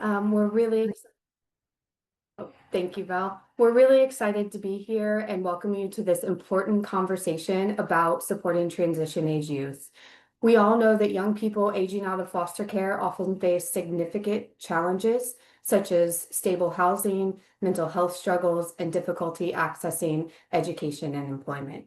We're really Thank you, Val. We're really excited to be here and welcome you to this important conversation about supporting transition age youth. We all know that young people aging out of foster care often face significant challenges, such as stable housing, mental health struggles, and difficulty accessing education and employment.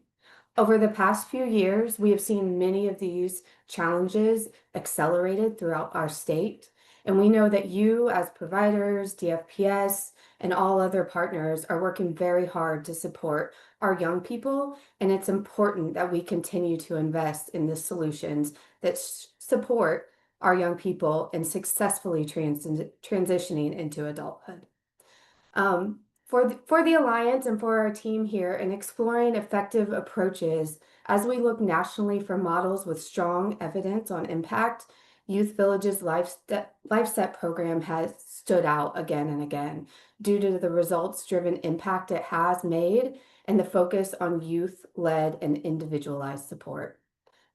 Over the past few years, we have seen many of these challenges accelerated throughout our state. And we know that you, as providers, DFPS, and all other partners, are working very hard to support our young people. And it's important that we continue to invest in the solutions that support our young people in successfully transitioning into adulthood. For the Alliance and for our team here in exploring effective approaches as we look nationally for models with strong evidence on impact, Youth Village's LifeSet program has stood out again and again due to the results-driven impact it has made and the focus on youth-led and individualized support.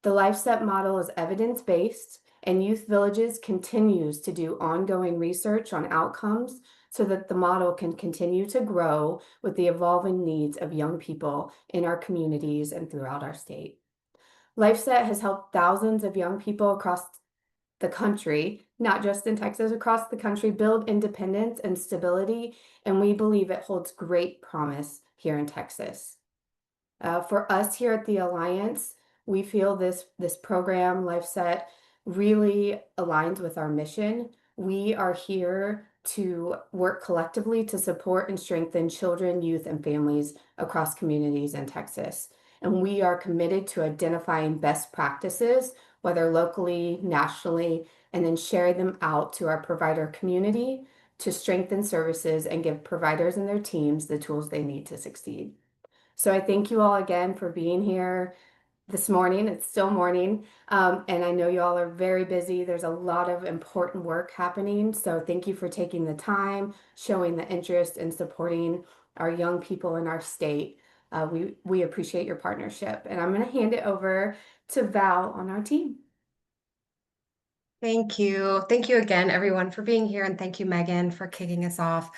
The LifeSet model is evidence-based, and Youth Villages continues to do ongoing research on outcomes so that the model can continue to grow with the evolving needs of young people in our communities and throughout our state. LifeSet has helped thousands of young people across the country, not just in Texas, across the country, build independence and stability, and we believe it holds great promise here in Texas. For us here at the Alliance, we feel this program, LifeSet, really aligns with our mission. We are here to work collectively to support and strengthen children, youth, and families across communities in Texas. And we are committed to identifying best practices, whether locally, nationally, and then sharing them out to our provider community to strengthen services and give providers and their teams the tools they need to succeed. So I thank you all again for being here this morning. It's still morning, and I know you all are very busy. There's a lot of important work happening. So thank you for taking the time, showing the interest in supporting our young people in our state. We appreciate your partnership. And I'm going to hand it over to Val on our team. Thank you. Thank you again, everyone, for being here. And thank you, Megan, for kicking us off.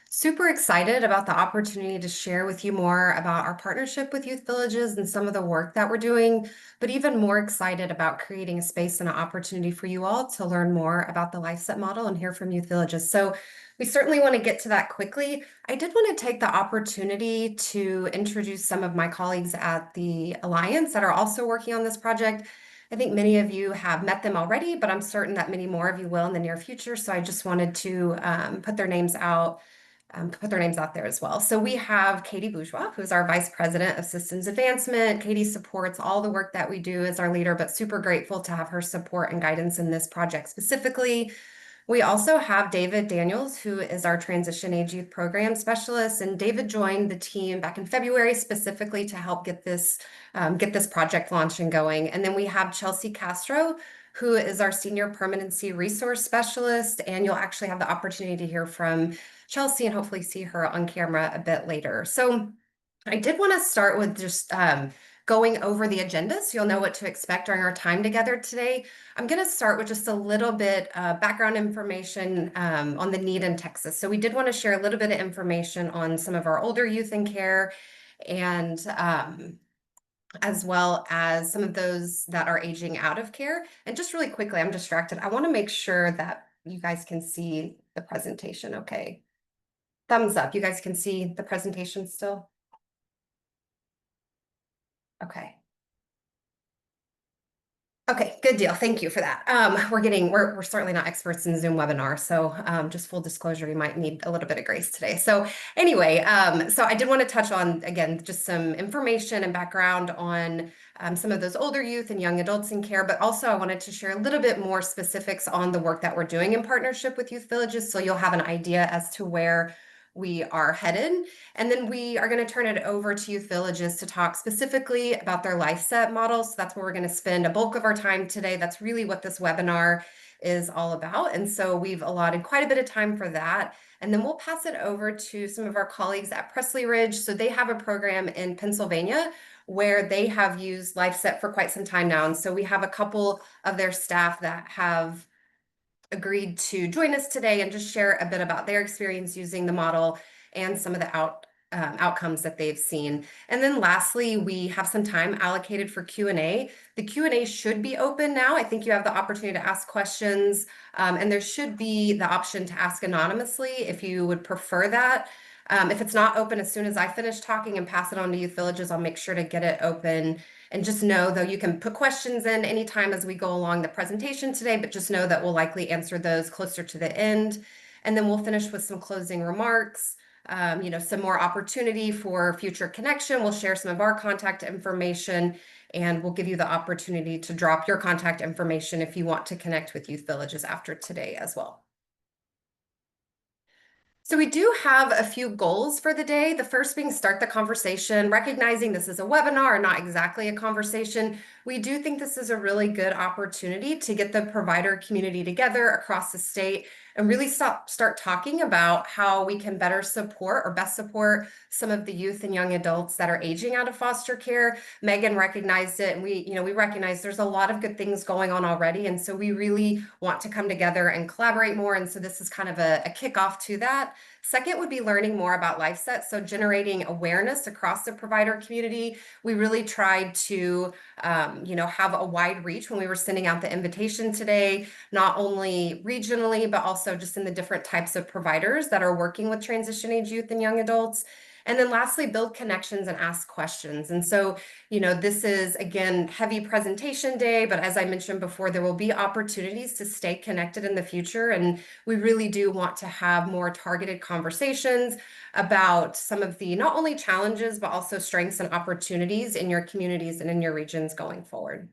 Super excited about the opportunity to share with you more about our partnership with Youth Villages and some of the work that we're doing, but even more excited about creating a space and an opportunity for you all to learn more about the LifeSet model and hear from Youth Villages. So we certainly want to get to that quickly. I did want to take the opportunity to introduce some of my colleagues at the Alliance that are also working on this project. I think many of you have met them already, but I'm certain that many more of you will in the near future. So I just wanted to put their names out there as well. So we have Katie Bourgeois, who's our Vice President of Systems Advancement. Katie supports all the work that we do as our leader, but super grateful to have her support and guidance in this project specifically. We also have David Daniels, who is our Transition Age Youth Program Specialist, and David joined the team back in February specifically to help get this project launched and going. And then we have Chelsea Castro, who is our Senior Permanency Resource Specialist, and you'll actually have the opportunity to hear from Chelsea and hopefully see her on camera a bit later. So I did want to start with just going over the agenda so you'll know what to expect during our time together today. I'm going to start with just a little bit background information on the need in Texas. So we did want to share a little bit of information on some of our older youth in care and as well as some of those that are aging out of care. And just really quickly, I'm distracted. I want to make sure that you guys can see the presentation. Okay. Thumbs up. You guys can see the presentation still? Okay. Okay, good deal. Thank you for that. We're certainly not experts in Zoom webinar, so just full disclosure, we might need a little bit of grace today. So anyway, so I did want to touch on, again, just some information and background on some of those older youth and young adults in care, but also I wanted to share a little bit more specifics on the work that we're doing in partnership with Youth Villages, so you'll have an idea as to where we are headed. And then we are going to turn it over to Youth Villages to talk specifically about their LifeSet model. So that's where we're going to spend a bulk of our time today. That's really what this webinar is all about. And so we've allotted quite a bit of time for that. And then we'll pass it over to some of our colleagues at Presley Ridge. So they have a program in Pennsylvania where they have used LifeSet for quite some time now. And so we have a couple of their staff that have agreed to join us today and just share a bit about their experience using the model and some of the outcomes that they've seen. And then lastly, we have some time allocated for Q&A. The Q&A should be open now. I think you have the opportunity to ask questions, and there should be the option to ask anonymously if you would prefer that. If it's not open, as soon as I finish talking and pass it on to Youth Villages, I'll make sure to get it open. And just know, though, you can put questions in anytime as we go along the presentation today, but just know that we'll likely answer those closer to the end. And then we'll finish with some closing remarks, some more opportunity for future connection. We'll share some of our contact information, and we'll give you the opportunity to drop your contact information if you want to connect with Youth Villages after today as well. So we do have a few goals for the day. The first being start the conversation, recognizing this is a webinar, not exactly a conversation. We do think this is a really good opportunity to get the provider community together across the state and really start talking about how we can better support or best support some of the youth and young adults that are aging out of foster care. Megan recognized it, and we recognize there's a lot of good things going on already, and so we really want to come together and collaborate more. And so this is kind of a kickoff to that. Second would be learning more about LifeSet, so generating awareness across the provider community. We really tried to, have a wide reach when we were sending out the invitation today, not only regionally, but also just in the different types of providers that are working with transition age youth and young adults. And then lastly, build connections and ask questions. And so, this is, again, heavy presentation day, but as I mentioned before, there will be opportunities to stay connected in the future. And we really do want to have more targeted conversations about some of the not only challenges, but also strengths and opportunities in your communities and in your regions going forward.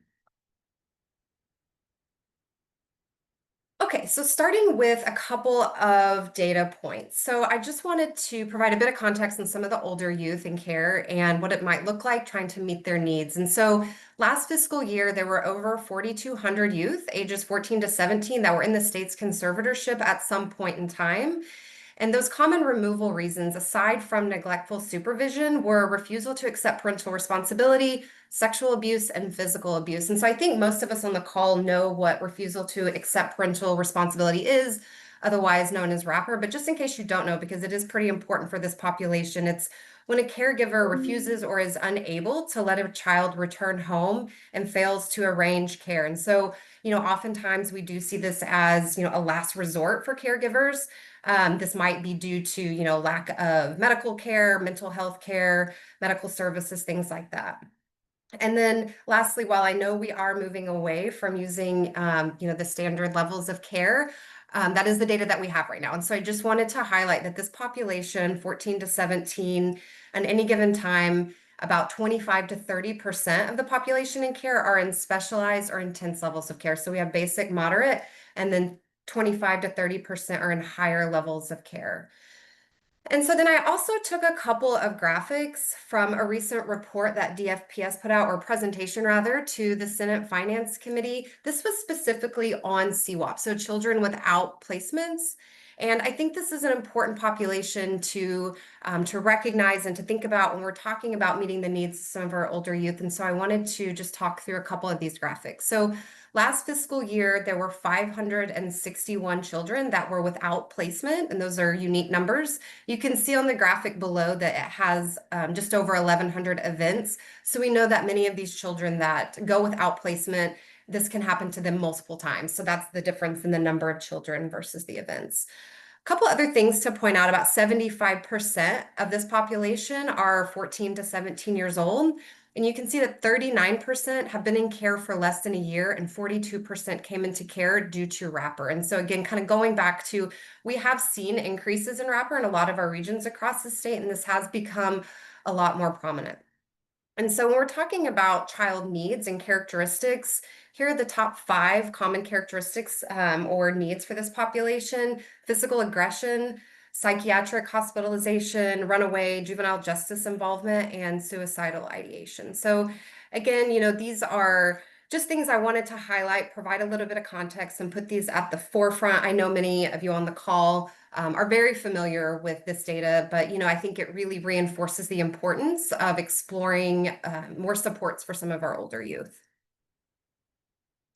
Okay, so starting with a couple of data points. So I just wanted to provide a bit of context on some of the older youth in care and what it might look like trying to meet their needs. And so last fiscal year, there were over 4,200 youth ages 14 to 17 that were in the state's conservatorship at some point in time. And those common removal reasons, aside from neglectful supervision, were refusal to accept parental responsibility, sexual abuse, and physical abuse. And so I think most of us on the call know what refusal to accept parental responsibility is, otherwise known as RAPR. But just in case you don't know, because it is pretty important for this population, it's when a caregiver refuses or is unable to let a child return home and fails to arrange care. And so, oftentimes we do see this as, a last resort for caregivers. This might be due to, lack of medical care, mental health care, medical services, things like that. And then lastly, while I know we are moving away from using, the standard levels of care, that is the data that we have right now. And so I just wanted to highlight that this population, 14 to 17, at any given time, about 25 to 30% of the population in care are in specialized or intense levels of care. So we have basic, moderate, and then 25 to 30% are in higher levels of care. And so then I also took a couple of graphics from a recent report that DFPS put out, or presentation rather, to the Senate Finance Committee. This was specifically on CWAP, so children without placements. And I think this is an important population to recognize and to think about when we're talking about meeting the needs of some of our older youth. And so I wanted to just talk through a couple of these graphics. So last fiscal year, there were 561 children that were without placement, and those are unique numbers. You can see on the graphic below that it has just over 1,100 events. So we know that many of these children that go without placement, this can happen to them multiple times. So that's the difference in the number of children versus the events. A couple other things to point out: about 75% of this population are 14 to 17 years old. And you can see that 39% have been in care for less than a year, and 42% came into care due to RAPR. And so again, kind of going back to, we have seen increases in RAPR in a lot of our regions across the state, and this has become a lot more prominent. And so when we're talking about child needs and characteristics, here are the top 5 common characteristics or needs for this population: physical aggression, psychiatric hospitalization, runaway, juvenile justice involvement, and suicidal ideation. So again, these are just things I wanted to highlight, provide a little bit of context, and put these at the forefront. I know many of you on the call are very familiar with this data, but I think it really reinforces the importance of exploring more supports for some of our older youth.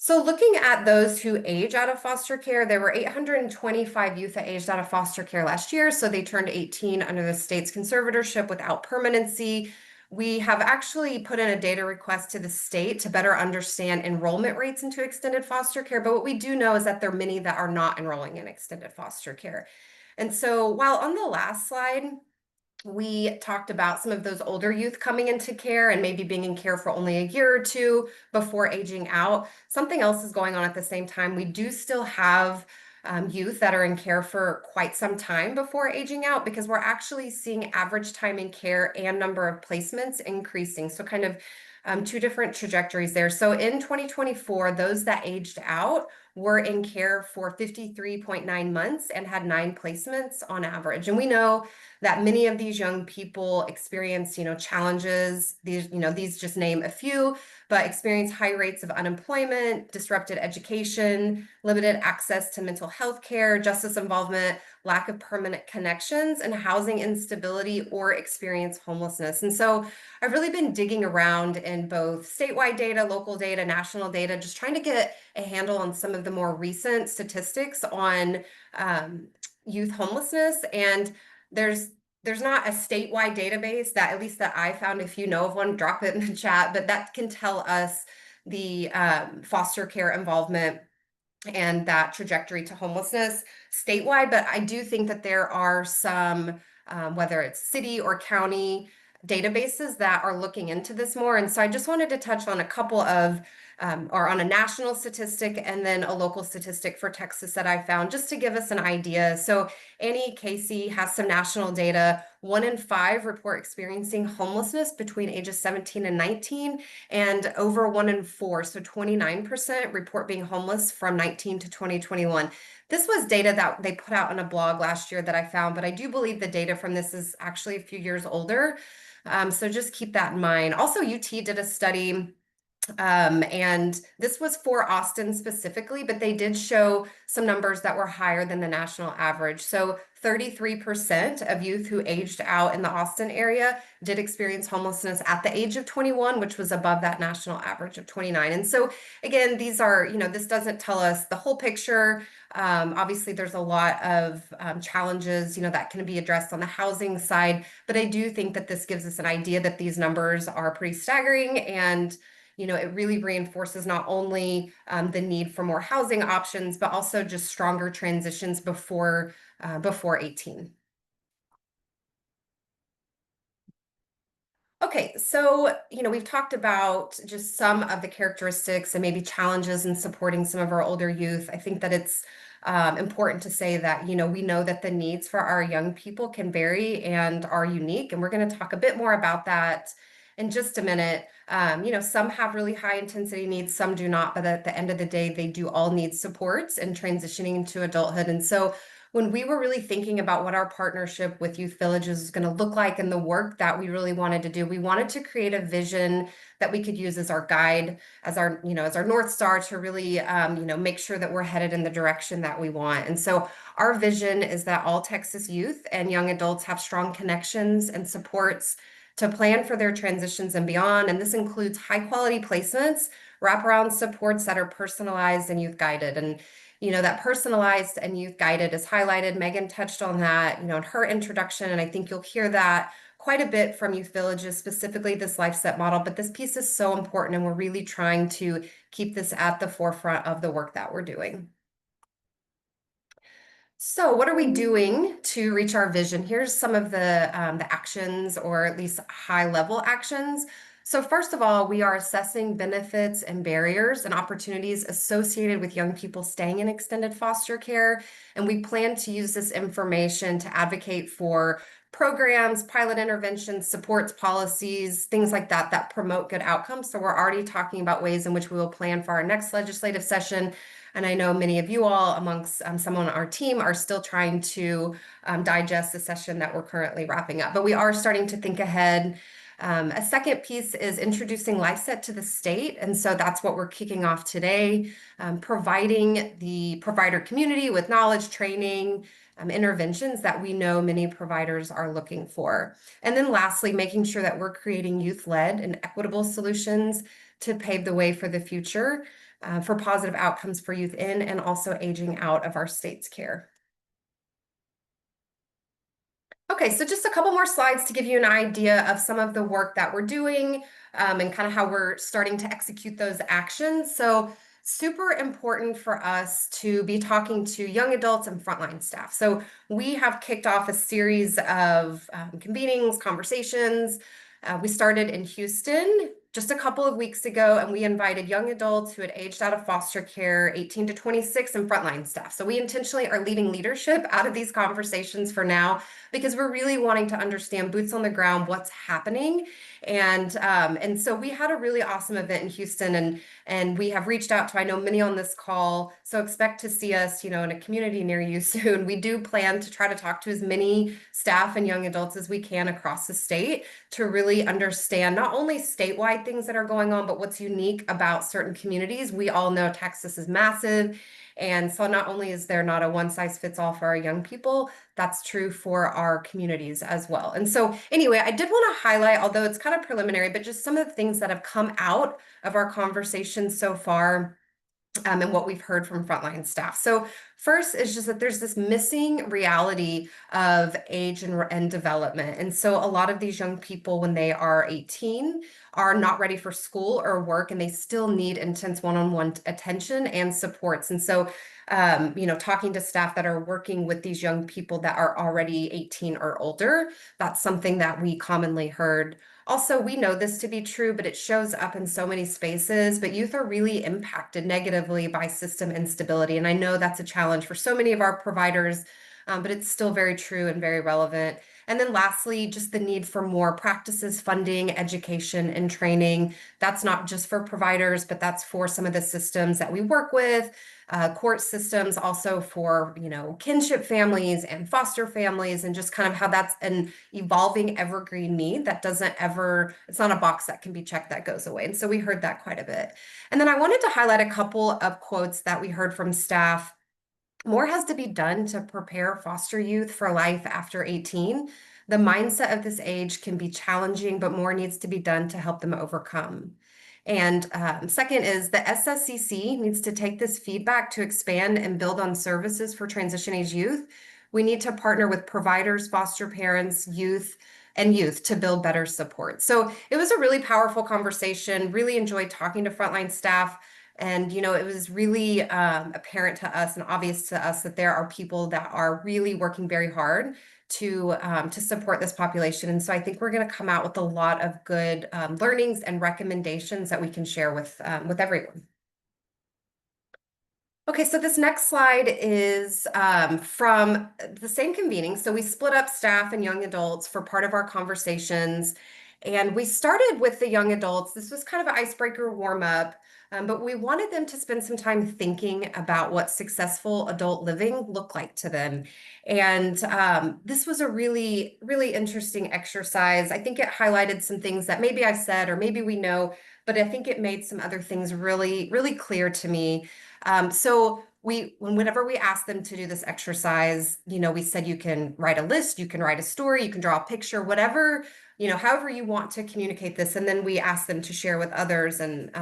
So looking at those who age out of foster care, there were 825 youth that aged out of foster care last year. So they turned 18 under the state's conservatorship without permanency. We have actually put in a data request to the state to better understand enrollment rates into extended foster care. But what we do know is that there are many that are not enrolling in extended foster care. And so while on the last slide, we talked about some of those older youth coming into care and maybe being in care for only a year or two before aging out. Something else is going on at the same time. We do still have youth that are in care for quite some time before aging out because we're actually seeing average time in care and number of placements increasing. So kind of two different trajectories there. So in 2024, those that aged out were in care for 53.9 months and had 9 placements on average. And we know that many of these young people experience, challenges. These just name a few, but experience high rates of unemployment, disrupted education, limited access to mental health care, justice involvement, lack of permanent connections, and housing instability or experience homelessness. And so I've really been digging around in both statewide data, local data, national data, just trying to get a handle on some of the more recent statistics on youth homelessness. And there's not a statewide database that, at least that I found. If you know of one, drop it in the chat, but that can tell us the foster care involvement and that trajectory to homelessness statewide. But I do think that there are some, whether it's city or county databases that are looking into this more. And so I just wanted to touch on a couple of, or on a national statistic and then a local statistic for Texas that I found just to give us an idea. So Annie Casey has some national data. 1 in 5 report experiencing homelessness between ages 17 and 19, and over 1 in 4, so 29%, report being homeless from 19 to 2021. This was data that they put out on a blog last year that I found, but I do believe the data from this is actually a few years older. So just keep that in mind. Also, UT did a study, and this was for Austin specifically, but they did show some numbers that were higher than the national average. So 33% of youth who aged out in the Austin area did experience homelessness at the age of 21, which was above that national average of 29. And so again, these are, this doesn't tell us the whole picture. Obviously, there's a lot of challenges, that can be addressed on the housing side, but I do think that this gives us an idea that these numbers are pretty staggering, and it really reinforces not only the need for more housing options, but also just stronger transitions before 18. Okay, so, we've talked about just some of the characteristics and maybe challenges in supporting some of our older youth. I think that it's important to say that, we know that the needs for our young people can vary and are unique. And we're going to talk a bit more about that in just a minute. Some have really high intensity needs, some do not, but at the end of the day, they do all need supports in transitioning into adulthood. And so when we were really thinking about what our partnership with Youth Villages is going to look like and the work that we really wanted to do, we wanted to create a vision that we could use as our guide, as our North Star to really, make sure that we're headed in the direction that we want. And so our vision is that all Texas youth and young adults have strong connections and supports to plan for their transitions and beyond. And this includes high quality placements, wraparound supports that are personalized and youth guided. And that personalized and youth guided is highlighted. Megan touched on that, in her introduction, and I think you'll hear that quite a bit from Youth Villages, specifically this LifeSet model. But this piece is so important, and we're really trying to keep this at the forefront of the work that we're doing. So what are we doing to reach our vision? Here's some of the actions, or at least high level actions. So first of all, we are assessing benefits and barriers and opportunities associated with young people staying in extended foster care. And we plan to use this information to advocate for programs, pilot interventions, supports, policies, things like that, that promote good outcomes. So we're already talking about ways in which we will plan for our next legislative session. And I know many of you all amongst some on our team are still trying to digest the session that we're currently wrapping up, but we are starting to think ahead. A second piece is introducing LifeSet to the state. And so that's what we're kicking off today, providing the provider community with knowledge, training, interventions that we know many providers are looking for. And then lastly, making sure that we're creating youth-led and equitable solutions to pave the way for the future. for positive outcomes for youth in and also aging out of our state's care. Okay, so just a couple more slides to give you an idea of some of the work that we're doing and kind of how we're starting to execute those actions. So super important for us to be talking to young adults and frontline staff. So we have kicked off a series of convenings, conversations. We started in Houston just a couple of weeks ago, and we invited young adults who had aged out of foster care, 18 to 26, and frontline staff. So we intentionally are leaving leadership out of these conversations for now because we're really wanting to understand boots on the ground, what's happening. And so we had a really awesome event in Houston, and we have reached out to, I know many on this call, so expect to see us, in a community near you soon. We do plan to try to talk to as many staff and young adults as we can across the state to really understand not only statewide things that are going on, but what's unique about certain communities. We all know Texas is massive. And so not only is there not a one size fits all for our young people, that's true for our communities as well. And so anyway, I did want to highlight, although it's kind of preliminary, but just some of the things that have come out of our conversation so far and what we've heard from frontline staff. So first is just that there's this missing reality of age and development. And so a lot of these young people, when they are 18, are not ready for school or work, and they still need intense one-on-one attention and supports. And so, talking to staff that are working with these young people that are already 18 or older, that's something that we commonly heard. Also, we know this to be true, but it shows up in so many spaces. But youth are really impacted negatively by system instability. And I know that's a challenge for so many of our providers, but it's still very true and very relevant. And then lastly, just the need for more practices, funding, education, and training. That's not just for providers, but that's for some of the systems that we work with, court systems, also for, kinship families and foster families, and just kind of how that's an evolving evergreen need that doesn't ever, it's not a box that can be checked that goes away. And so we heard that quite a bit. And then I wanted to highlight a couple of quotes that we heard from staff. More has to be done to prepare foster youth for life after 18. The mindset of this age can be challenging, but more needs to be done to help them overcome. And second is the SSCC needs to take this feedback to expand and build on services for transition age youth. We need to partner with providers, foster parents, youth to build better support. So it was a really powerful conversation. Really enjoyed talking to frontline staff. And, it was really apparent to us and obvious to us that there are people that are really working very hard to support this population. And so I think we're going to come out with a lot of good learnings and recommendations that we can share with everyone. Okay, so this next slide is from the same convening. So we split up staff and young adults for part of our conversations. And we started with the young adults. This was kind of an icebreaker warm up, but we wanted them to spend some time thinking about what successful adult living looked like to them. And this was a really, really interesting exercise. I think it highlighted some things that maybe I've said or maybe we know, but I think it made some other things really, really clear to me. So whenever we asked them to do this exercise, we said you can write a list, you can write a story, you can draw a picture, whatever, however you want to communicate this. And then we asked them to share with others and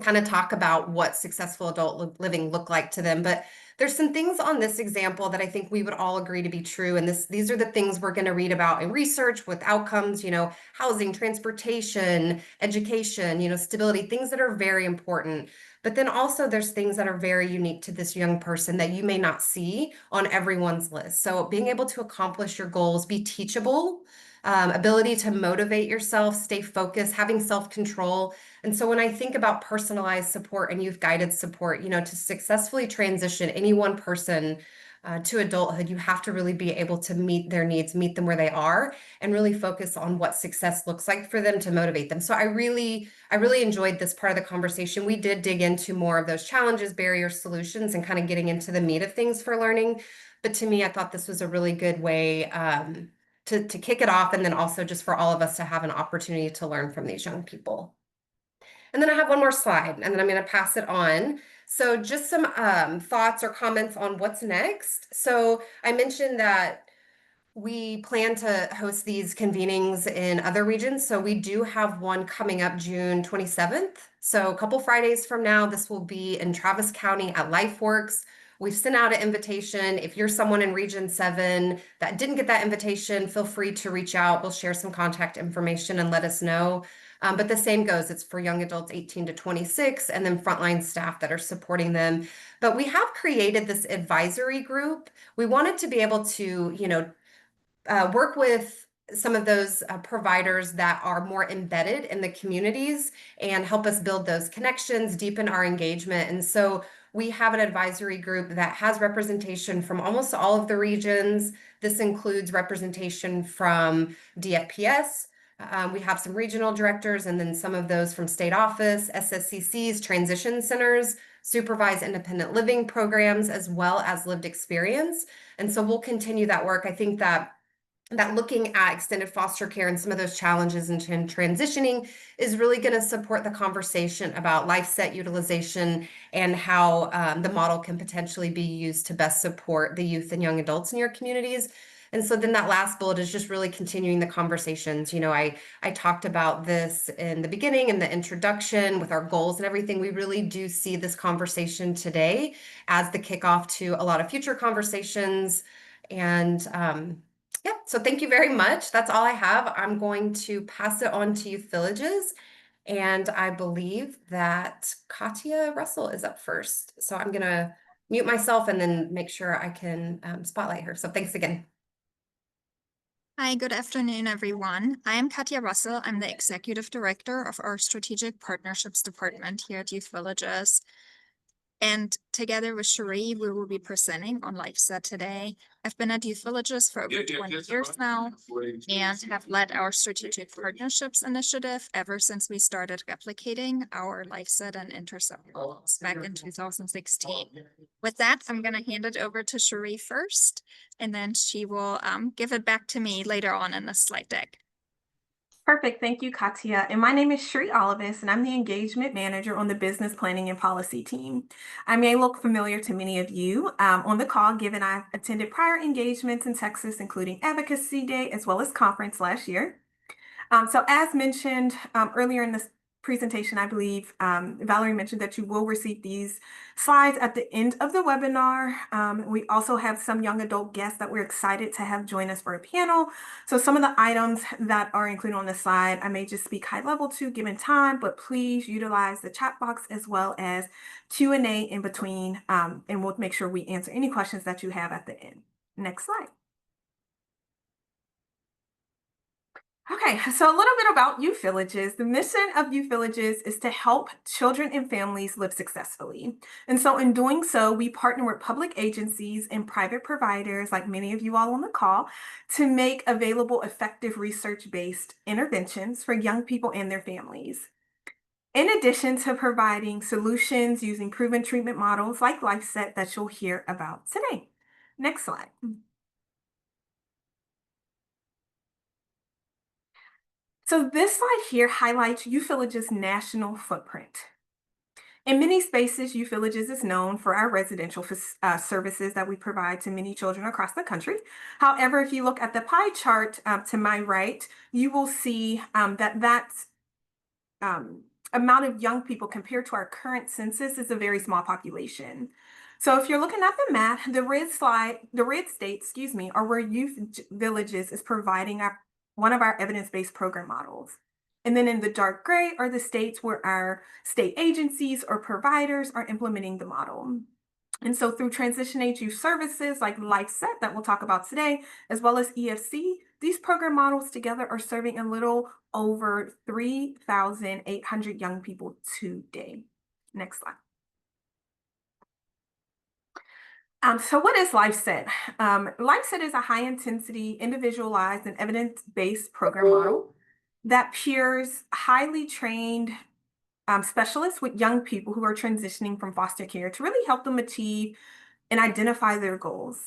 kind of talk about what successful adult living looked like to them. But there's some things on this example that I think we would all agree to be true. And these are the things we're going to read about in research with outcomes, housing, transportation, education, stability, things that are very important. But then also there's things that are very unique to this young person that you may not see on everyone's list. So being able to accomplish your goals, be teachable, ability to motivate yourself, stay focused, having self-control. And so when I think about personalized support and youth guided support, to successfully transition any one person to adulthood, you have to really be able to meet their needs, meet them where they are, and really focus on what success looks like for them to motivate them. So I really enjoyed this part of the conversation. We did dig into more of those challenges, barriers, solutions, and kind of getting into the meat of things for learning. But to me, I thought this was a really good way to kick it off, and then also just for all of us to have an opportunity to learn from these young people. And then I have one more slide, and then I'm going to pass it on. So just some thoughts or comments on what's next. So I mentioned that We plan to host these convenings in other regions. So we do have one coming up June 27th. So a couple Fridays from now, this will be in Travis County at LifeWorks. We've sent out an invitation. If you're someone in Region 7 that didn't get that invitation, feel free to reach out. We'll share some contact information and let us know. But the same goes, it's for young adults 18 to 26 and then frontline staff that are supporting them. But we have created this advisory group. We wanted to be able to, work with some of those providers that are more embedded in the communities and help us build those connections, deepen our engagement. And so we have an advisory group that has representation from almost all of the regions. This includes representation from DFPS. We have some regional directors and then some of those from state office, SSCCs, transition centers, supervised independent living programs, as well as lived experience. And so we'll continue that work. I think that looking at extended foster care and some of those challenges and transitioning is really going to support the conversation about LifeSet utilization and how the model can potentially be used to best support the youth and young adults in your communities. And so then that last bullet is just really continuing the conversations. I talked about this in the beginning in the introduction with our goals and everything. We really do see this conversation today as the kickoff to a lot of future conversations. And yeah, so thank you very much. That's all I have. I'm going to pass it on to Youth Villages. And I believe that Katya Russell is up first. So I'm going to mute myself and then make sure I can spotlight her. So thanks again. Hi, good afternoon, everyone. I am Katya Russell. I'm the Executive Director of our Strategic Partnerships Department here at Youth Villages. And together with Cherie, we will be presenting on LifeSet today. I've been at Youth Villages for over 20 years now and have led our Strategic Partnerships Initiative ever since we started replicating our LifeSet and Intercept goals back in 2016. With that, I'm going to hand it over to Cherie first, and then she will give it back to me later on in the slide deck. Perfect. Thank you, Katya. And my name is Shri Olivis, and I'm the engagement manager on the business planning and policy team. I may look familiar to many of you on the call, given I've attended prior engagements in Texas, including Advocacy Day, as well as conference last year. So as mentioned earlier in this presentation, I believe Valerie mentioned that you will receive these slides at the end of the webinar. We also have some young adult guests that we're excited to have join us for a panel. So some of the items that are included on the slide, I may just speak high level to given time, but please utilize the chat box as well as Q&A in between, and we'll make sure we answer any questions that you have at the end. Next slide. Okay, so a little bit about Youth Villages. The mission of Youth Villages is to help children and families live successfully. And so in doing so, we partner with public agencies and private providers, like many of you all on the call, to make available effective research-based interventions for young people and their families. In addition to providing solutions using proven treatment models like LifeSet that you'll hear about today. Next slide. So this slide here highlights Youth Villages' national footprint. In many spaces, Youth Villages is known for our residential services that we provide to many children across the country. However, if you look at the pie chart to my right, you will see that amount of young people compared to our current census is a very small population. So if you're looking at the map, the red states, are where Youth Villages is providing one of our evidence-based program models. And then in the dark gray are the states where our state agencies or providers are implementing the model. And so through transition age youth services like LifeSet that we'll talk about today, as well as EFC, these program models together are serving a little over 3,800 young people today. Next slide. So what is LifeSet? LifeSet is a high-intensity, individualized, and evidence-based program model that pairs highly trained specialists with young people who are transitioning from foster care to really help them achieve and identify their goals.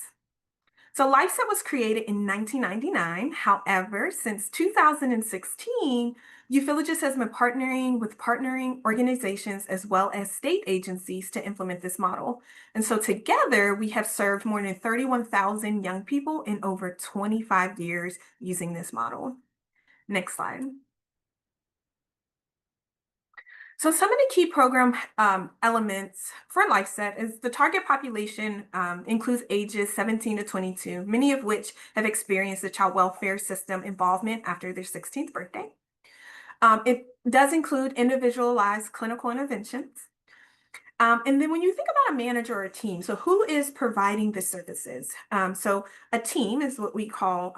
So LifeSet was created in 1999. However, since 2016, Youth Villages has been partnering with partnering organizations as well as state agencies to implement this model. And so together, we have served more than 31,000 young people in over 25 years using this model. Next slide. So some of the key program elements for LifeSet is the target population includes ages 17 to 22, many of which have experienced the child welfare system involvement after their 16th birthday. It does include individualized clinical interventions. And then when you think about a manager or a team, so who is providing the services? So a team is what we call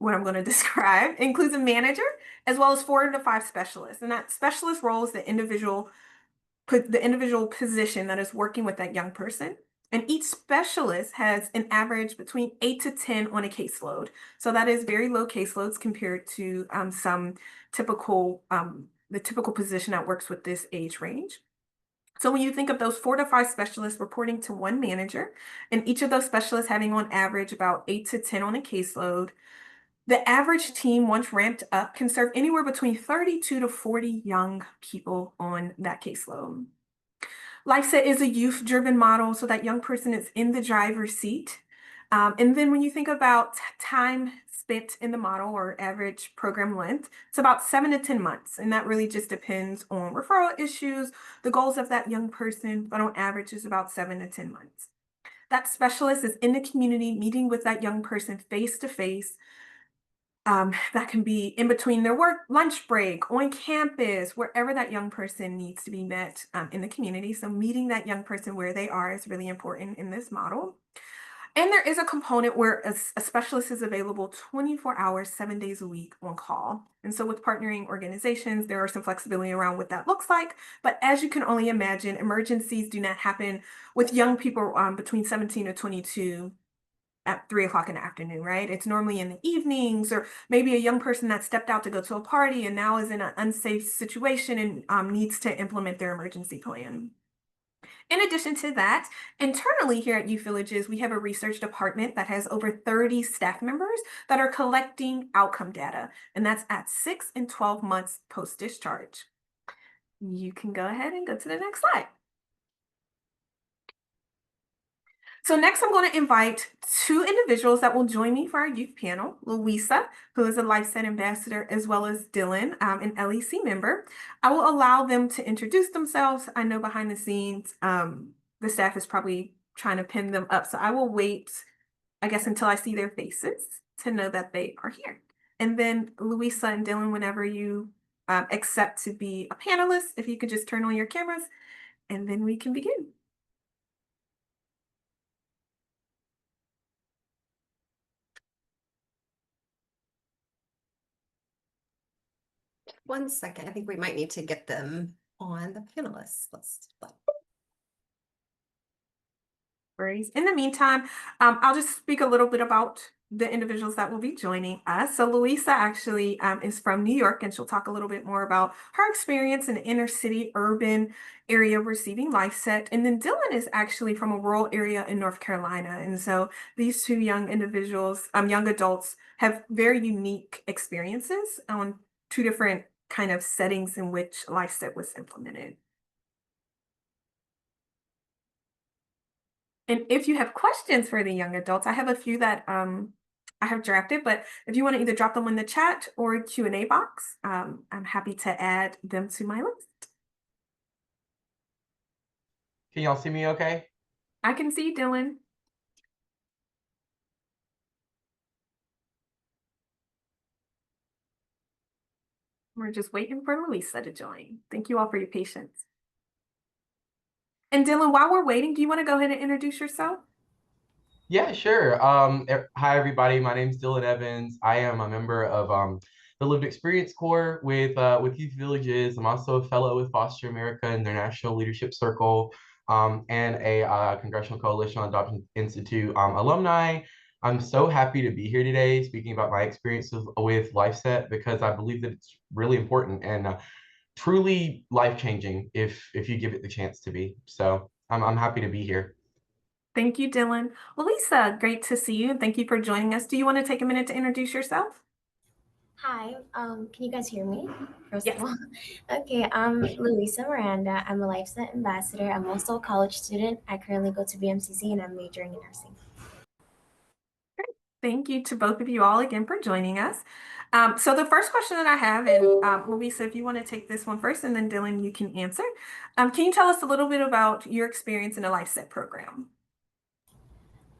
what I'm going to describe, includes a manager as well as 4 to 5 specialists. And that specialist role is the individual position that is working with that young person. And each specialist has an average between 8 to 10 on a caseload. So that is very low caseloads compared to some typical, the typical position that works with this age range. So when you think of those 4 to 5 specialists reporting to one manager, and each of those specialists having on average about 8 to 10 on a caseload, the average team, once ramped up, can serve anywhere between 32 to 40 young people on that caseload. LifeSet is a youth-driven model, so that young person is in the driver's seat. And then when you think about time spent in the model or average program length, it's about 7 to 10 months. And that really just depends on referral issues, the goals of that young person, but on average is about 7 to 10 months. That specialist is in the community meeting with that young person face to face. That can be in between their work lunch break, on campus, wherever that young person needs to be met in the community. So meeting that young person where they are is really important in this model. And there is a component where a specialist is available 24 hours, 7 days a week on call. And so with partnering organizations, there are some flexibility around what that looks like. But as you can only imagine, emergencies do not happen with young people between 17 to 22 at 3 o'clock in the afternoon, right? It's normally in the evenings, or maybe a young person that stepped out to go to a party and now is in an unsafe situation and needs to implement their emergency plan. In addition to that, internally here at Youth Villages, we have a research department that has over 30 staff members that are collecting outcome data, and that's at 6 and 12 months post-discharge. You can go ahead and go to the next slide. So next, I'm going to invite 2 individuals that will join me for our youth panel, Louisa, who is a LifeSet ambassador, as well as Dylan, an LEC member. I will allow them to introduce themselves. I know behind the scenes, the staff is probably trying to pin them up. So I will wait, I guess, until I see their faces to know that they are here. And then Louisa and Dylan, whenever you accept to be a panelist, if you could just turn on your cameras, and then we can begin. One second, I think we might need to get them on the panelists list. In the meantime, I'll just speak a little bit about the individuals that will be joining us. So Louisa actually is from New York, and she'll talk a little bit more about her experience in the inner city urban area receiving LifeSet. And then Dylan is actually from a rural area in North Carolina. And so these 2 young individuals, young adults, have very unique experiences on 2 different kind of settings in which LifeSet was implemented. And if you have questions for the young adults, I have a few that I have drafted, but if you want to either drop them in the chat or Q&A box, I'm happy to add them to my list. Can y'all see me okay? I can see Dylan. We're just waiting for Louisa to join. Thank you all for your patience. And Dylan, while we're waiting, do you want to go ahead and introduce yourself? Yeah, sure. Hi, everybody. My name is Dylan Evans. I am a member of the Lived Experience Corps with Youth Villages. I'm also a fellow with Foster America International Leadership Circle and a Congressional Coalition on Adoption Institute alumni. I'm so happy to be here today speaking about my experiences with LifeSet because I believe that it's really important and truly life-changing if you give it the chance to be. So I'm happy to be here. Thank you, Dylan. Well, Lisa, great to see you, and thank you for joining us. Do you want to take a minute to introduce yourself? Hi, can you guys hear me? First Yes. of all, okay, I'm Luisa Miranda. I'm a LifeSet ambassador. I'm also a college student. I currently go to BMCC and I'm majoring in nursing. Thank you to both of you all again for joining us. So the first question that I have, and Luisa, if you want to take this one first, and then Dylan, you can answer. Can you tell us a little bit about your experience in the LifeSet program?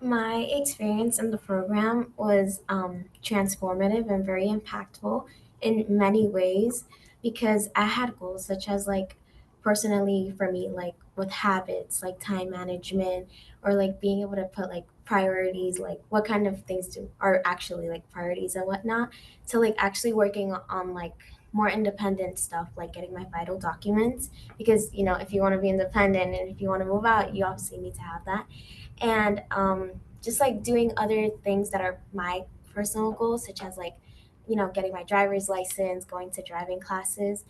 My experience in the program was transformative and very impactful in many ways because I had goals such as like personally for me, like with habits, like time management, or like being able to put like priorities, like what kind of things are actually like priorities and whatnot, to like actually working on like more independent stuff like getting my vital documents because you know if you want to be independent and if you want to move out you obviously need to have that and just like doing other things that are my personal goals, such as like, you know, getting my driver's license, going to driving classes.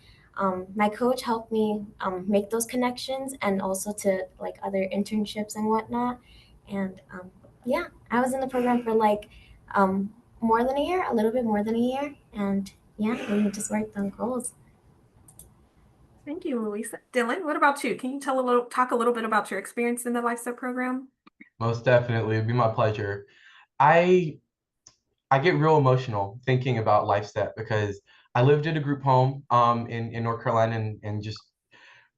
My coach helped me make those connections and also to like other internships and whatnot. And yeah, I was in the program for like more than a year, a little bit more than a year. And yeah, we just worked on goals. Thank you, Luisa. Dylan, what about you? Can you talk a little bit about your experience in the LifeSet program? Most definitely, it'd be my pleasure. I I get real emotional thinking about LifeSet because I lived at a group home in North Carolina and just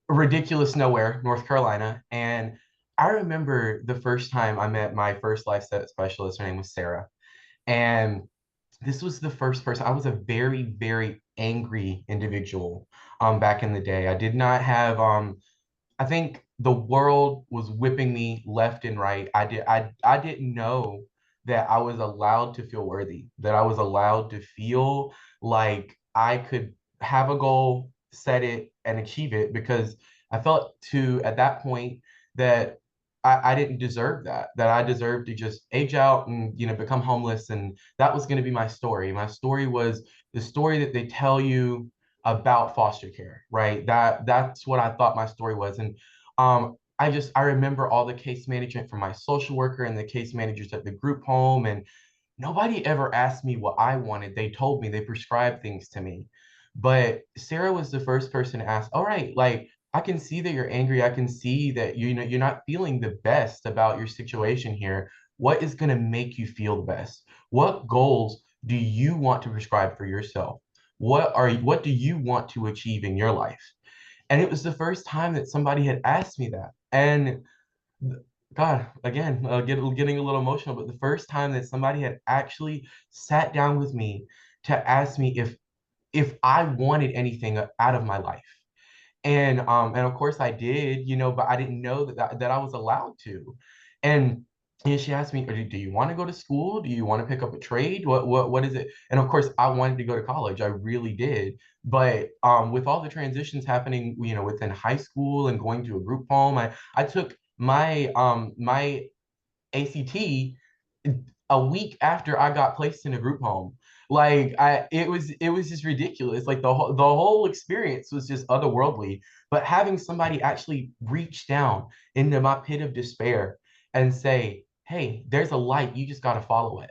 ridiculous nowhere, North Carolina. And I remember the first time I met my first LifeSet specialist. Her name was Sarah. And this was the first person. I was a very, very angry individual back in the day. I did not have I think the world was whipping me left and right. I didn't know that I was allowed to feel worthy, that I was allowed to feel like I could have a goal, set it, and achieve it because I felt to at that point that I didn't deserve that, that I deserved to just age out and become homeless. And that was going to be my story. My story was the story that they tell you about foster care, right? That's what I thought my story was. And I remember all the case management from my social worker and the case managers at the group home, and nobody ever asked me what I wanted. They told me, they prescribed things to me. But Sarah was the first person to ask, all right, like I can see that you're angry. I can see that you're not feeling the best about your situation here. What is going to make you feel the best? What goals do you want to prescribe for yourself? What do you want to achieve in your life? And it was the first time that somebody had asked me that. And God, again, getting a little emotional, but the first time that somebody had actually sat down with me to ask me if I wanted anything out of my life. And of course I did, but I didn't know that I was allowed to. And she asked me, do you want to go to school? Do you want to pick up a trade? What is it? And of course I wanted to go to college. I really did. But with all the transitions happening, within high school and going to a group home, I took my ACT a week after I got placed in a group home. Like it was just ridiculous. Like the whole experience was just otherworldly. But having somebody actually reach down into my pit of despair and say, "Hey, there's a light. You just got to follow it."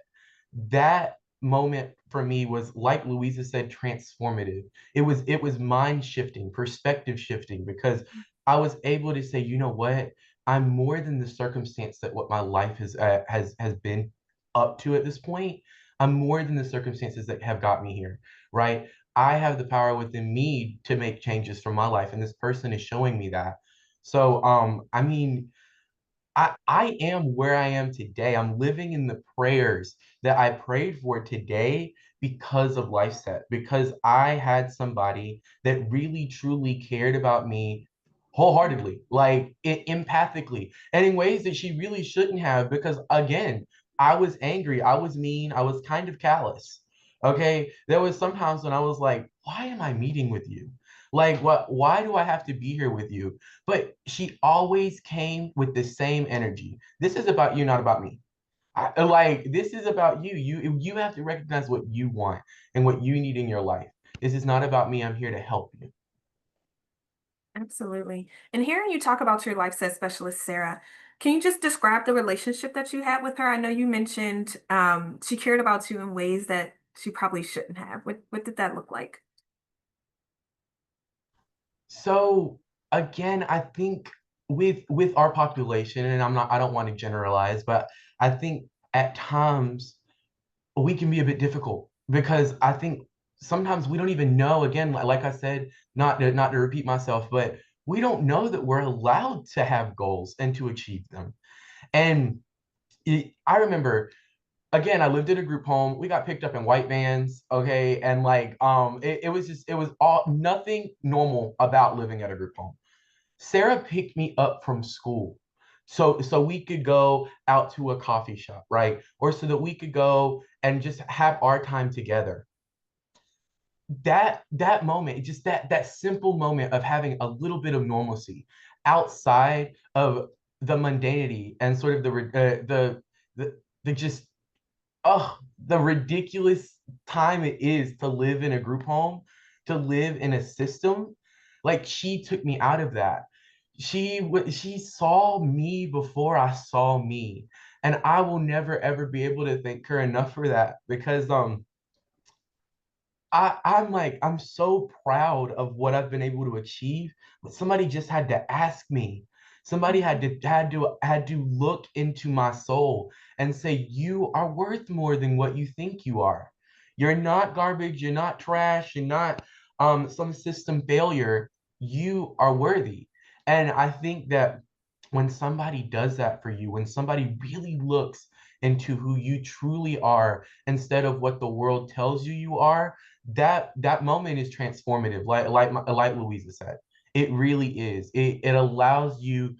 That moment for me was, like Louisa said, transformative. It was mind shifting, perspective shifting, because I was able to say, you know what? I'm more than the circumstance that what my life has been up to at this point. I'm more than the circumstances that have got me here, right? I have the power within me to make changes for my life, and this person is showing me that. So, I mean, I am where I am today. I'm living in the prayers that I prayed for today because of LifeSet, because I had somebody that really truly cared about me wholeheartedly, like empathically, and in ways that she really shouldn't have, because again, I was angry, I was mean, I was kind of callous. Okay. There was sometimes when I was like, why am I meeting with you? Like, why do I have to be here with you? But she always came with the same energy. This is about you, not about me. Like this is about you. You have to recognize what you want and what you need in your life. This is not about me. I'm here to help you. Absolutely. And hearing you talk about your LifeSet specialist, Sarah, Can you just describe the relationship that you had with her? I know you mentioned she cared about you in ways that she probably shouldn't have. What did that look like? So again, I think with our population, and I don't want to generalize, but I think at times we can be a bit difficult because I think sometimes we don't even know, again, like I said, not to repeat myself, but we don't know that we're allowed to have goals and to achieve them. And I remember, again, I lived in a group home. We got picked up in white vans, okay? And like it was all nothing normal about living at a group home. Sarah picked me up from school. So we could go out to a coffee shop, right? Or so that we could go and just have our time together. That moment, just that simple moment of having a little bit of normalcy outside of the mundanity and sort of the just the ridiculous time it is to live in a group home, to live in a system. Like she took me out of that. She saw me before I saw me. And I will never ever be able to thank her enough for that because I'm so proud of what I've been able to achieve, but somebody just had to ask me. Somebody had to look into my soul and say, you are worth more than what you think you are. You're not garbage, you're not trash, you're not some system failure. You are worthy. And I think that when somebody does that for you, when somebody really looks into who you truly are instead of what the world tells you you are, that moment is transformative, like Louisa said. It really is. It allows you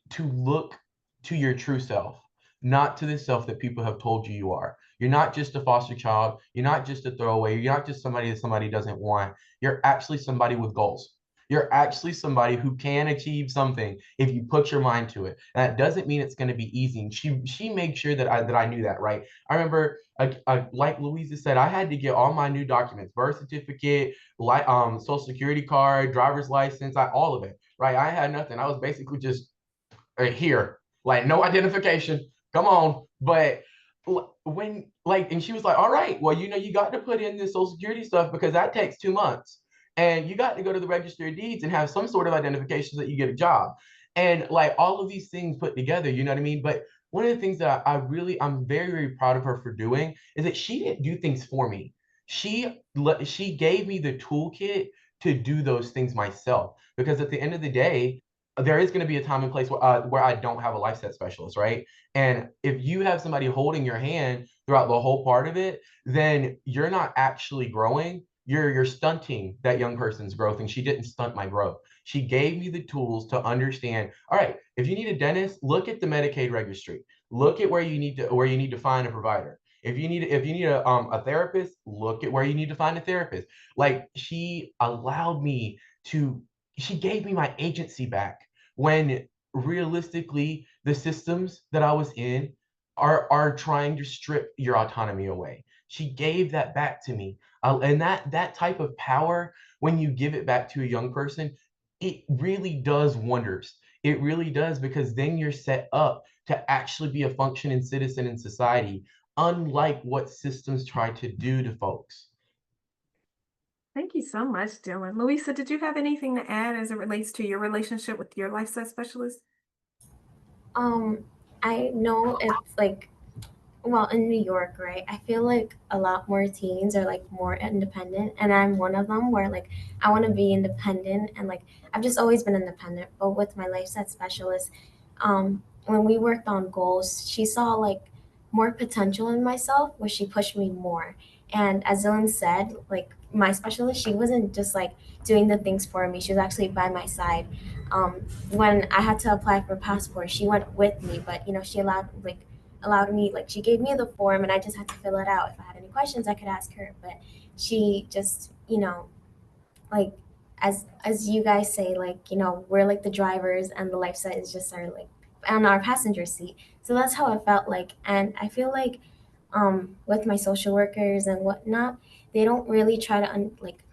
to look to your true self, not to the self that people have told you you are. You're not just a foster child. You're not just a throwaway. You're not just somebody that somebody doesn't want. You're actually somebody with goals. You're actually somebody who can achieve something if you put your mind to it. And that doesn't mean it's going to be easy. And she made sure that I knew that, right? I remember, like Louisa said, I had to get all my new documents, birth certificate, social security card, driver's license, all of it, right? I had nothing. I was basically just here, like no identification. Come on. But when like, and she was like, all right, well, you got to put in this social security stuff because that takes 2 months. And you got to go to the register of deeds and have some sort of identification so that you get a job. And like all of these things put together, you know what I mean? But one of the things that I'm very, very proud of her for doing is that she didn't do things for me. She gave me the toolkit to do those things myself. Because at the end of the day, there is going to be a time and place where I don't have a LifeSet specialist, right? And if you have somebody holding your hand throughout the whole part of it, then you're not actually growing. You're stunting that young person's growth, and she didn't stunt my growth. She gave me the tools to understand. All right, if you need a dentist, look at the Medicaid registry. Look at where you need to find a provider. If you need a therapist, look at where you need to find a therapist. Like she gave me my agency back when realistically the systems that I was in are trying to strip your autonomy away. She gave that back to me. And that type of power, when you give it back to a young person, it really does wonders. It really does, because then you're set up to actually be a functioning citizen in society, unlike what systems try to do to folks. Thank you so much, Dylan. Louisa, did you have anything to add as it relates to your relationship with your lifestyle specialist? Um, I know it's like, well, in New York, right? I feel like a lot more teens are like more independent, and I'm one of them where like I want to be independent, and like I've just always been independent. But with my lifestyle specialist, when we worked on goals, she saw like more potential in myself, where she pushed me more. And as Dylan said, like my specialist, she wasn't just like doing the things for me; she was actually by my side. When I had to apply for a passport, she went with me, but she allowed me, like she gave me the form and I just had to fill it out. If I had any questions I could ask her, but she just like as you guys say, like we're like the drivers and the life set is just our like on our passenger seat. So that's how I felt like. And I feel like with my social workers and whatnot, they don't really try to like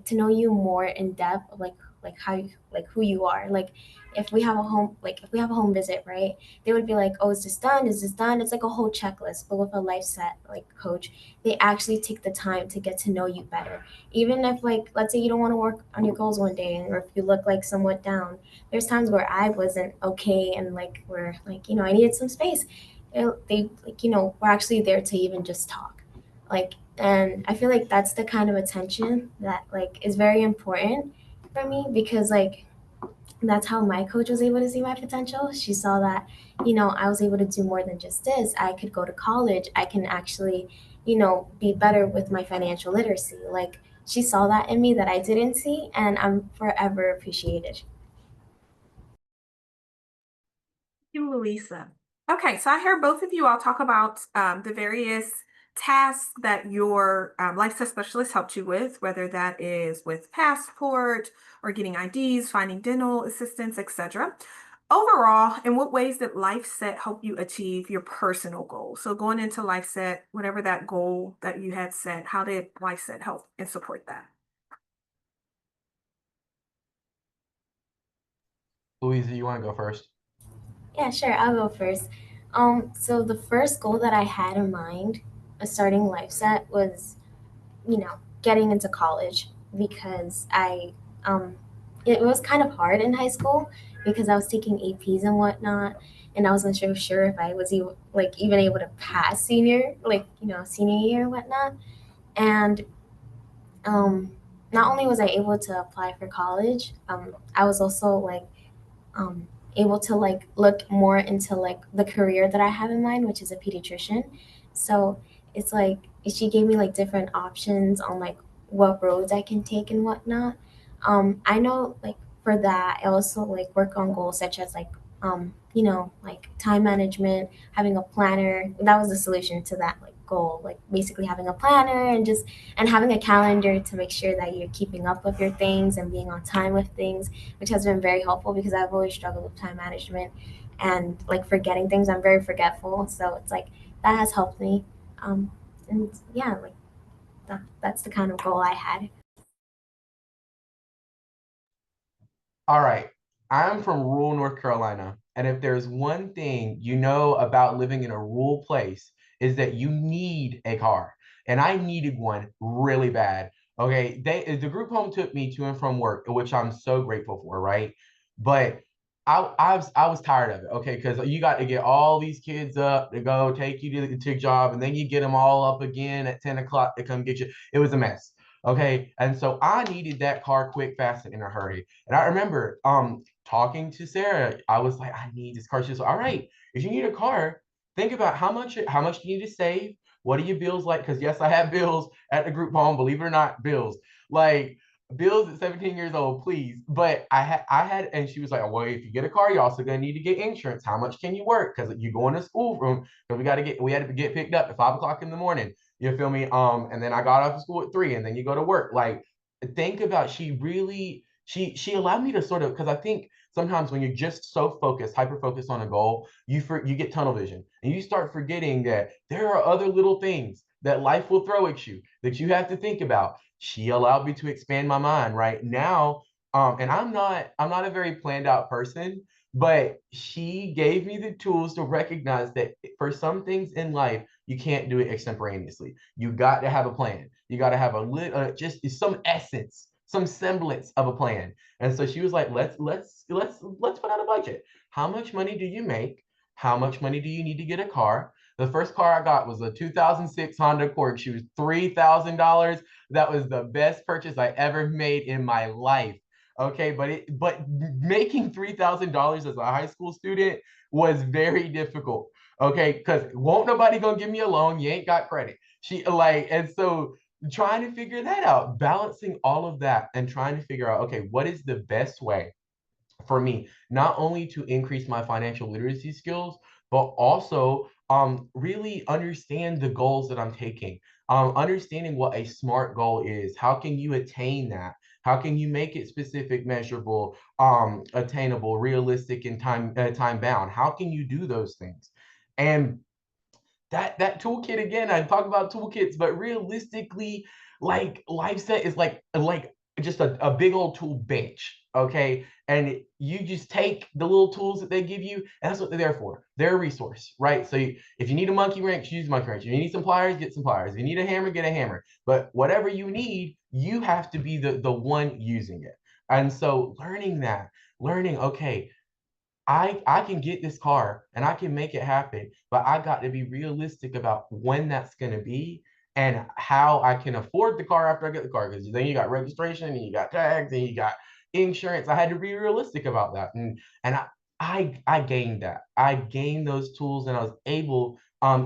to know you more in depth of like like how you, like who you are. Like if we have a home, like if we have a home visit, right? They would be like, oh, is this done? Is this done? It's like a whole checklist. But with a LifeSet like coach, they actually take the time to get to know you better. Even if like let's say you don't want to work on your goals one day, or if you look like somewhat down, there's times where I wasn't okay and like where like I needed some space. They like were actually there to even just talk, like, and I feel like that's the kind of attention that like is very important for me, because like that's how my coach was able to see my potential. She saw that, I was able to do more than just this. I could go to college. I can actually, be better with my financial literacy. Like she saw that in me that I didn't see, and I'm forever appreciated. You, Louisa. Okay, so I heard both of you all talk about the various tasks that your lifestyle specialist helped you with, whether that is with passport or getting IDs, finding dental assistance, etc. Overall, in what ways did LifeSet help you achieve your personal goals? So going into LifeSet, whatever that goal that you had set, how did LifeSet help and support that? Louisa, you want to go first? Yeah, sure. I'll go first. So the first goal that I had in mind, starting LifeSet, was getting into college, because um, it was kind of hard in high school because I was taking APs and whatnot, and I wasn't sure if I was even able to pass senior year and whatnot. And um, not only was I able to apply for college, I was also um, able to like look more into like the career that I have in mind, which is a pediatrician. So it's like she gave me like different options on like what roads I can take and whatnot. I know like for that, I also like work on goals such as like like time management, having a planner. That was the solution to that like goal, like basically having a planner and just and having a calendar to make sure that you're keeping up with your things and being on time with things, which has been very helpful because I've always struggled with time management and like forgetting things. I'm very forgetful, so it's like that has helped me. Um, and yeah, like that's the kind of goal I had. All right. I'm from rural North Carolina. And if there's one thing you know about living in a rural place, is that you need a car. And I needed one really bad. Okay. The group home took me to and from work, which I'm so grateful for, right? But I was tired of it, okay, because you got to get all these kids up to go take you to job, and then you get them all up again at 10 o'clock to come get you. It was a mess. Okay. And so I needed that car quick, fast, and in a hurry. And I remember talking to Sarah. I was like, I need this car. She was like, all right, if you need a car, think about how much you need to save. What are your bills like? Because yes, I have bills at the group home, believe it or not, bills. Like bills at 17 years old, please. But I had, and she was like, well, if you get a car, you're also gonna need to get insurance. How much can you work? Because you're going to school from because we had to get picked up at 5 o'clock in the morning. You feel me? And then I got off of school at 3, and then you go to work. Like, think about she really she allowed me to sort of, because I think sometimes when you're just so focused, hyper focused on a goal, you get tunnel vision and you start forgetting that there are other little things that life will throw at you that you have to think about. She allowed me to expand my mind right now. And I'm not a very planned out person, but she gave me the tools to recognize that for some things in life, you can't do it extemporaneously. You got to have a plan. You got to have just some essence, some semblance of a plan. And so she was like, let's put out a budget. How much money do you make? How much money do you need to get a car? The first car I got was a 2006 Honda Accord. She was $3,000. That was the best purchase I ever made in my life. Okay, but making $3,000 as a high school student was very difficult. Okay, because won't nobody gonna give me a loan? You ain't got credit. And so trying to figure that out, balancing all of that and trying to figure out, okay, what is the best way for me, not only to increase my financial literacy skills, but also really understand the goals that I'm taking. Understanding what a SMART goal is. How can you attain that? How can you make it specific, measurable, attainable, realistic, and time bound? How can you do those things? And that toolkit again, I talk about toolkits, but realistically, like LifeSet is like just a big old tool bench, okay? And you just take the little tools that they give you, and that's what they're there for. They're a resource, right? So if you need a monkey wrench, use a monkey wrench. If you need some pliers, get some pliers. If you need a hammer, get a hammer. But whatever you need, you have to be the one using it. And so learning, okay, I can get this car and I can make it happen, but I got to be realistic about when that's going to be and how I can afford the car after I get the car. Because then you got registration and you got tags and you got insurance. I had to be realistic about that, and I gained that. I gained those tools, and I was able.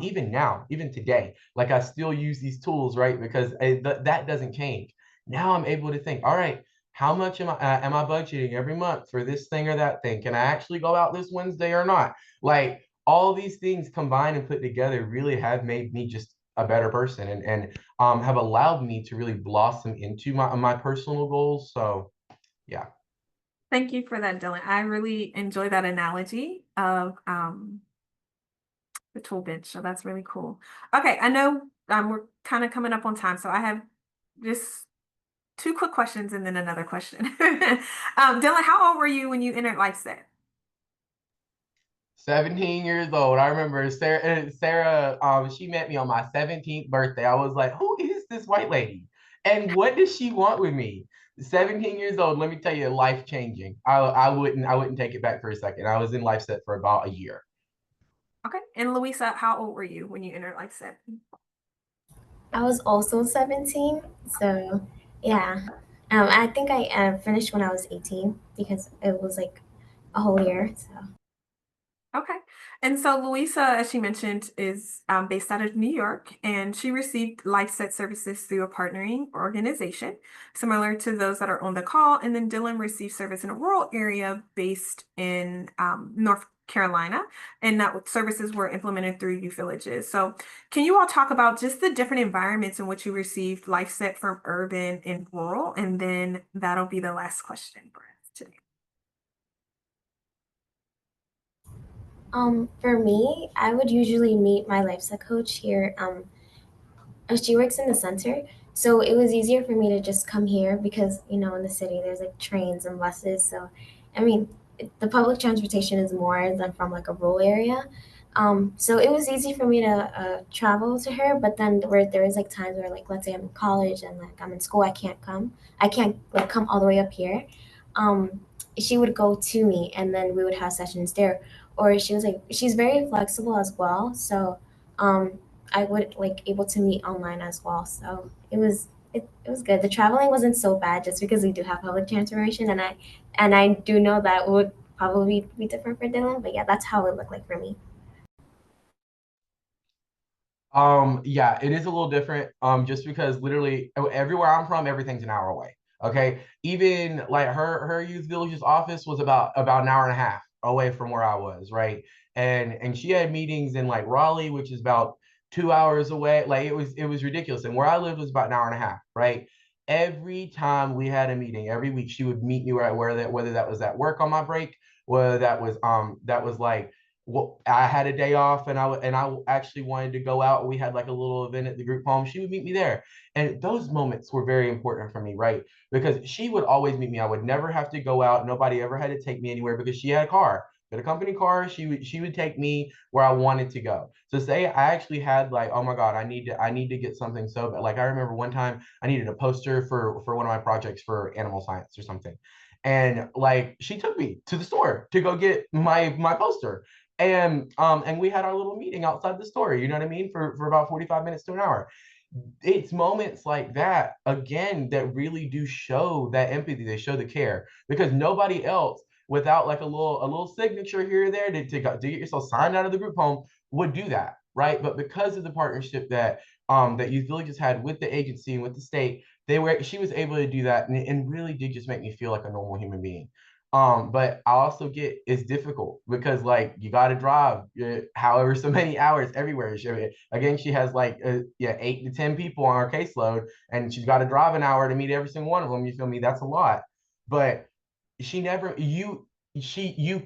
Even now, even today, like I still use these tools, right? Because that doesn't change. Now I'm able to think, all right, how much am I budgeting every month for this thing or that thing? Can I actually go out this Wednesday or not? Like all these things combined and put together really have made me just a better person, and have allowed me to really blossom into my personal goals. So yeah. Thank you for that, Dylan. I really enjoy that analogy of the tool bench. So that's really cool. Okay, I know we're kind of coming up on time, so I have just two quick questions and then another question. Dylan, how old were you when you entered LifeSet? 17 years old. I remember Sarah, she met me on my 17th birthday. I was like, who is this white lady? And what does she want with me? 17 years old, let me tell you, life changing. I wouldn't take it back for a second. I was in LifeSet for about a year. Okay. And Louisa, how old were you when you entered LifeSet? I was also 17, so yeah. I think I finished when I was 18 because it was like a whole year. So Okay. And so Louisa, as she mentioned, is based out of New York, and she received LifeSet services through a partnering organization, similar to those that are on the call. And then Dylan received service in a rural area based in North Carolina, and that services were implemented through youth villages. So can you all talk about just the different environments in which you received LifeSet from urban and rural? And then that'll be the last question for us today. for me, I would usually meet my LifeSet coach here. She works in the center, so it was easier for me to just come here because in the city there's like trains and buses. So, I mean, the public transportation is more than from like a rural area. So it was easy for me to travel to her. But then where there is like times where like let's say I'm in college and like I'm in school, I can't come. I can't like come all the way up here. Um, she would go to me, and then we would have sessions there. Or she's very flexible as well. So. Um, I would like able to meet online as well. So it was good. The traveling wasn't so bad just because we do have public transportation, and I do know that would probably be different for Dylan. But yeah, that's how it looked like for me. Yeah, it is a little different. Just because literally everywhere I'm from, everything's an hour away. Okay. Even like her youth village's office was about an hour and a half away from where I was, right? And she had meetings in like Raleigh, which is about 2 hours away. Like it was ridiculous. And where I lived was about an hour and a half, right? Every time we had a meeting, every week she would meet me right whether that was at work on my break, whether that was like well, I had a day off and I actually wanted to go out. We had like a little event at the group home. She would meet me there. And those moments were very important for me, right? Because she would always meet me. I would never have to go out. Nobody ever had to take me anywhere because she had a car. But a company car, she would take me where I wanted to go. So say I actually had like, oh my God, I need to get something so bad. Like I remember one time I needed a poster for one of my projects for animal science or something. And like she took me to the store to go get my poster, and we had our little meeting outside the store, you know what I mean, for about 45 minutes to an hour. It's moments like that again that really do show that empathy. They show the care because nobody else without like a little signature here or there to get yourself signed out of the group home would do that, right? But because of the partnership that youth villages had with the agency and with the state, she was able to do that, and really did just make me feel like a normal human being. But I also get it's difficult because like you got to drive however so many hours everywhere. Again, she has like 8 to 10 people on her caseload, and she's got to drive an hour to meet every single one of them. You feel me? That's a lot. But she never you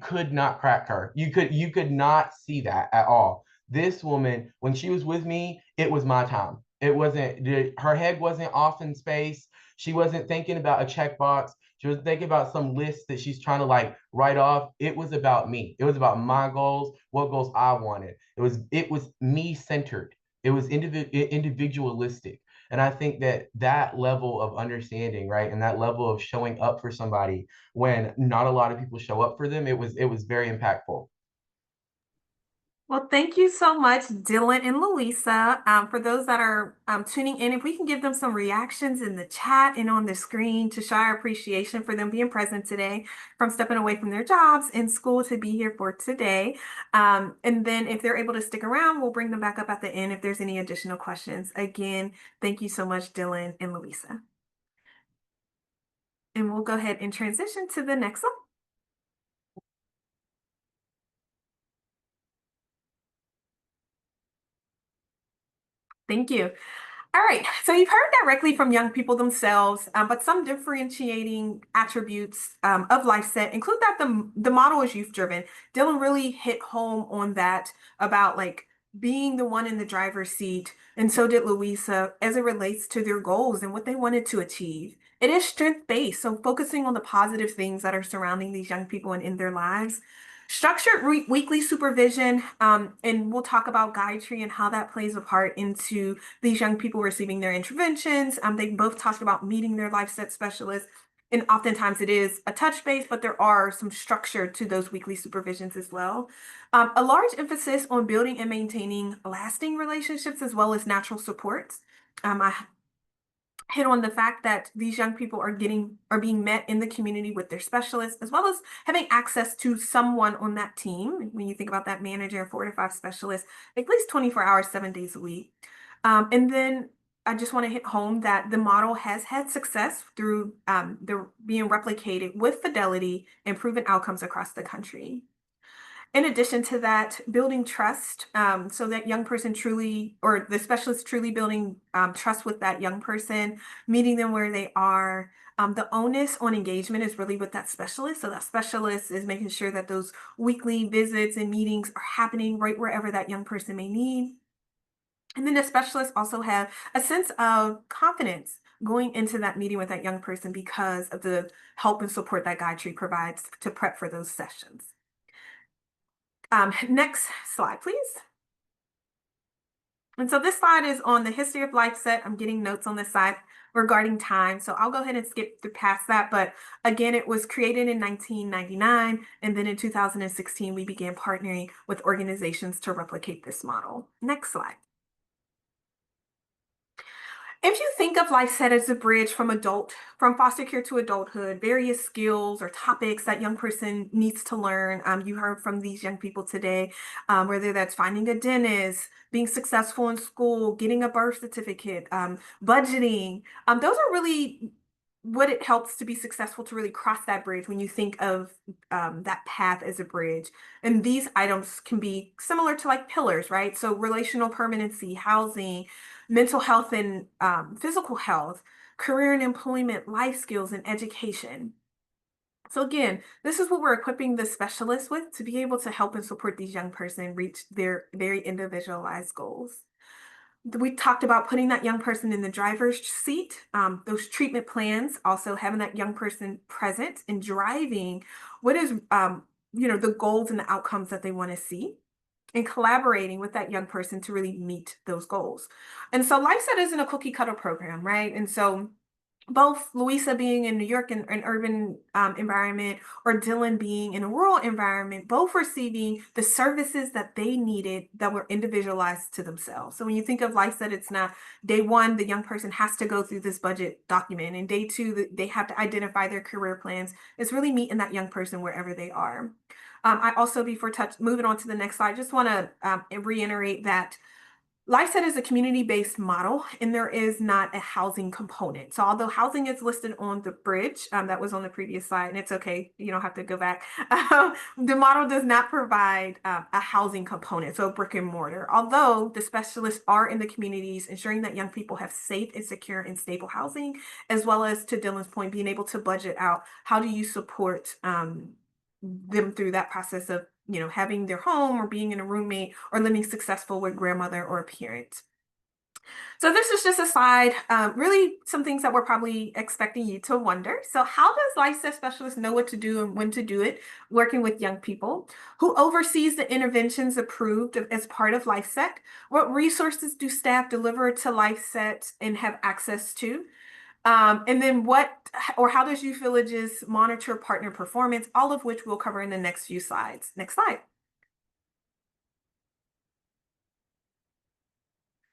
could not crack her. You could not see that at all. This woman, when she was with me, it was my time. her head wasn't off in space. She wasn't thinking about a checkbox. She was thinking about some list that she's trying to like write off. It was about me. It was about my goals, what goals I wanted. It was me centered. It was individualistic. And I think that that level of understanding, right, and that level of showing up for somebody when not a lot of people show up for them, it was very impactful. Well, thank you so much, Dylan and Louisa. For those that are tuning in, if we can give them some reactions in the chat and on the screen to show our appreciation for them being present today, from stepping away from their jobs in school to be here for today. And then if they're able to stick around, we'll bring them back up at the end if there's any additional questions. Again, thank you so much, Dylan and Louisa. And we'll go ahead and transition to the next one. Thank you. All right, so you've heard directly from young people themselves, but some differentiating attributes of LifeSet include that the model is youth driven. Dylan really hit home on that about like being the one in the driver's seat, and so did Louisa as it relates to their goals and what they wanted to achieve. It is strength based, so focusing on the positive things that are surrounding these young people and in their lives. Structured weekly supervision, and we'll talk about Guytree and how that plays a part into these young people receiving their interventions. They both talked about meeting their LifeSet specialists, and oftentimes it is a touch base, but there are some structure to those weekly supervisions as well. A large emphasis on building and maintaining lasting relationships as well as natural supports. I hit on the fact that these young people are being met in the community with their specialists, as well as having access to someone on that team. When you think about that manager, 4 to 5 specialists, at least 24 hours, 7 days a week. And then I just want to hit home that the model has had success through the being replicated with fidelity and proven outcomes across the country. In addition to that, building trust, so that young person truly, or the specialist truly building trust with that young person, meeting them where they are. The onus on engagement is really with that specialist. So that specialist is making sure that those weekly visits and meetings are happening right wherever that young person may need. And then the specialists also have a sense of confidence going into that meeting with that young person because of the help and support that Guytree provides to prep for those sessions. Next slide, please. And so this slide is on the history of LifeSet. I'm getting notes on this side regarding time, so I'll go ahead and skip through past that. But again, it was created in 1999, and then in 2016, we began partnering with organizations to replicate this model. Next slide. If you think of LifeSet as a bridge from foster care to adulthood, various skills or topics that young person needs to learn. You heard from these young people today, whether that's finding a dentist, being successful in school, getting a birth certificate, budgeting. Those are really what it helps to be successful to really cross that bridge when you think of that path as a bridge. And these items can be similar to like pillars, right? So relational permanency, housing, mental health and physical health, career and employment, life skills, and education. So again, this is what we're equipping the specialists with to be able to help and support these young person reach their very individualized goals. We talked about putting that young person in the driver's seat, those treatment plans, also having that young person present and driving what is, the goals and the outcomes that they want to see, and collaborating with that young person to really meet those goals. And so LifeSet isn't a cookie cutter program, right? And so both Louisa being in New York in an urban environment, or Dylan being in a rural environment, both receiving the services that they needed that were individualized to themselves. So when you think of LifeSet, it's not day one, the young person has to go through this budget document, and day two, they have to identify their career plans. It's really meeting that young person wherever they are. I also, before moving on to the next slide, just want to reiterate that LifeSet is a community-based model, and there is not a housing component. So although housing is listed on the bridge, that was on the previous slide, and it's okay, you don't have to go back. The model does not provide a housing component, so brick and mortar. Although the specialists are in the communities, ensuring that young people have safe and secure and stable housing, as well as, to Dylan's point, being able to budget out how do you support them through that process of having their home or being in a roommate or living successful with grandmother or a parent. So this is just a slide, really some things that we're probably expecting you to wonder. So how does LifeSet specialists know what to do and when to do it working with young people? Who oversees the interventions approved as part of LifeSet? What resources do staff deliver to LifeSet and have access to? And then how does Youth Villages monitor partner performance? All of which we'll cover in the next few slides. Next slide.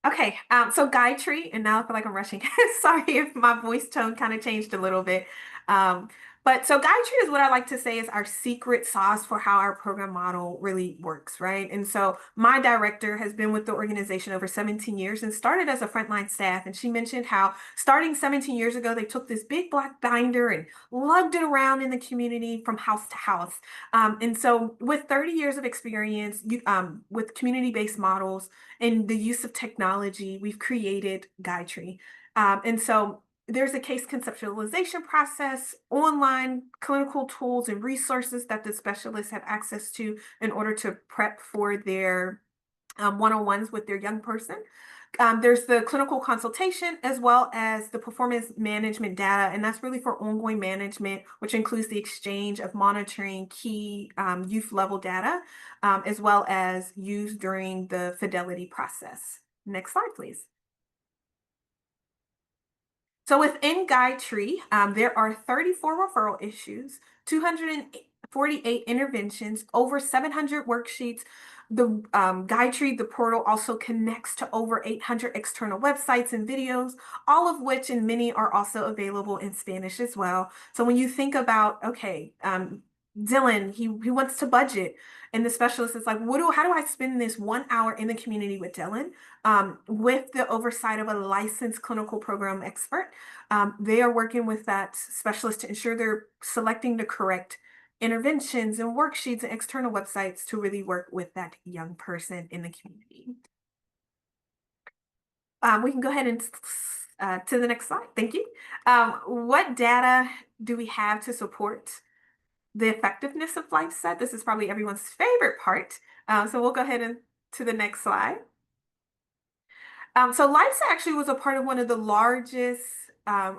Okay, so guide tree, and now I feel like I'm rushing. Sorry if my voice tone kind of changed a little bit. Um, but so guide tree is what I like to say is our secret sauce for how our program model really works, right? And so my director has been with the organization over 17 years and started as a frontline staff. And she mentioned how starting 17 years ago, they took this big black binder and lugged it around in the community from house to house. And so with 30 years of experience with community-based models, and the use of technology, we've created Guytree. And so there's a case conceptualization process, online clinical tools and resources that the specialists have access to in order to prep for their one-on-ones with their young person. There's the clinical consultation as well as the performance management data, and that's really for ongoing management, which includes the exchange of monitoring key youth level data, as well as used during the fidelity process. Next slide, please. So within Guytree, there are 34 referral issues, 248 interventions, over 700 worksheets. The Guytree, the portal, also connects to over 800 external websites and videos, all of which and many are also available in Spanish as well. So when you think about, okay, Dylan, he wants to budget, and the specialist is like, how do I spend this 1 hour in the community with Dylan? With the oversight of a licensed clinical program expert. They are working with that specialist to ensure they're selecting the correct interventions and worksheets and external websites to really work with that young person in the community. We can go ahead and to the next slide. Thank you. What data do we have to support the effectiveness of LifeSet? This is probably everyone's favorite part. So we'll go ahead and to the next slide. So LifeSet actually was a part of one of the largest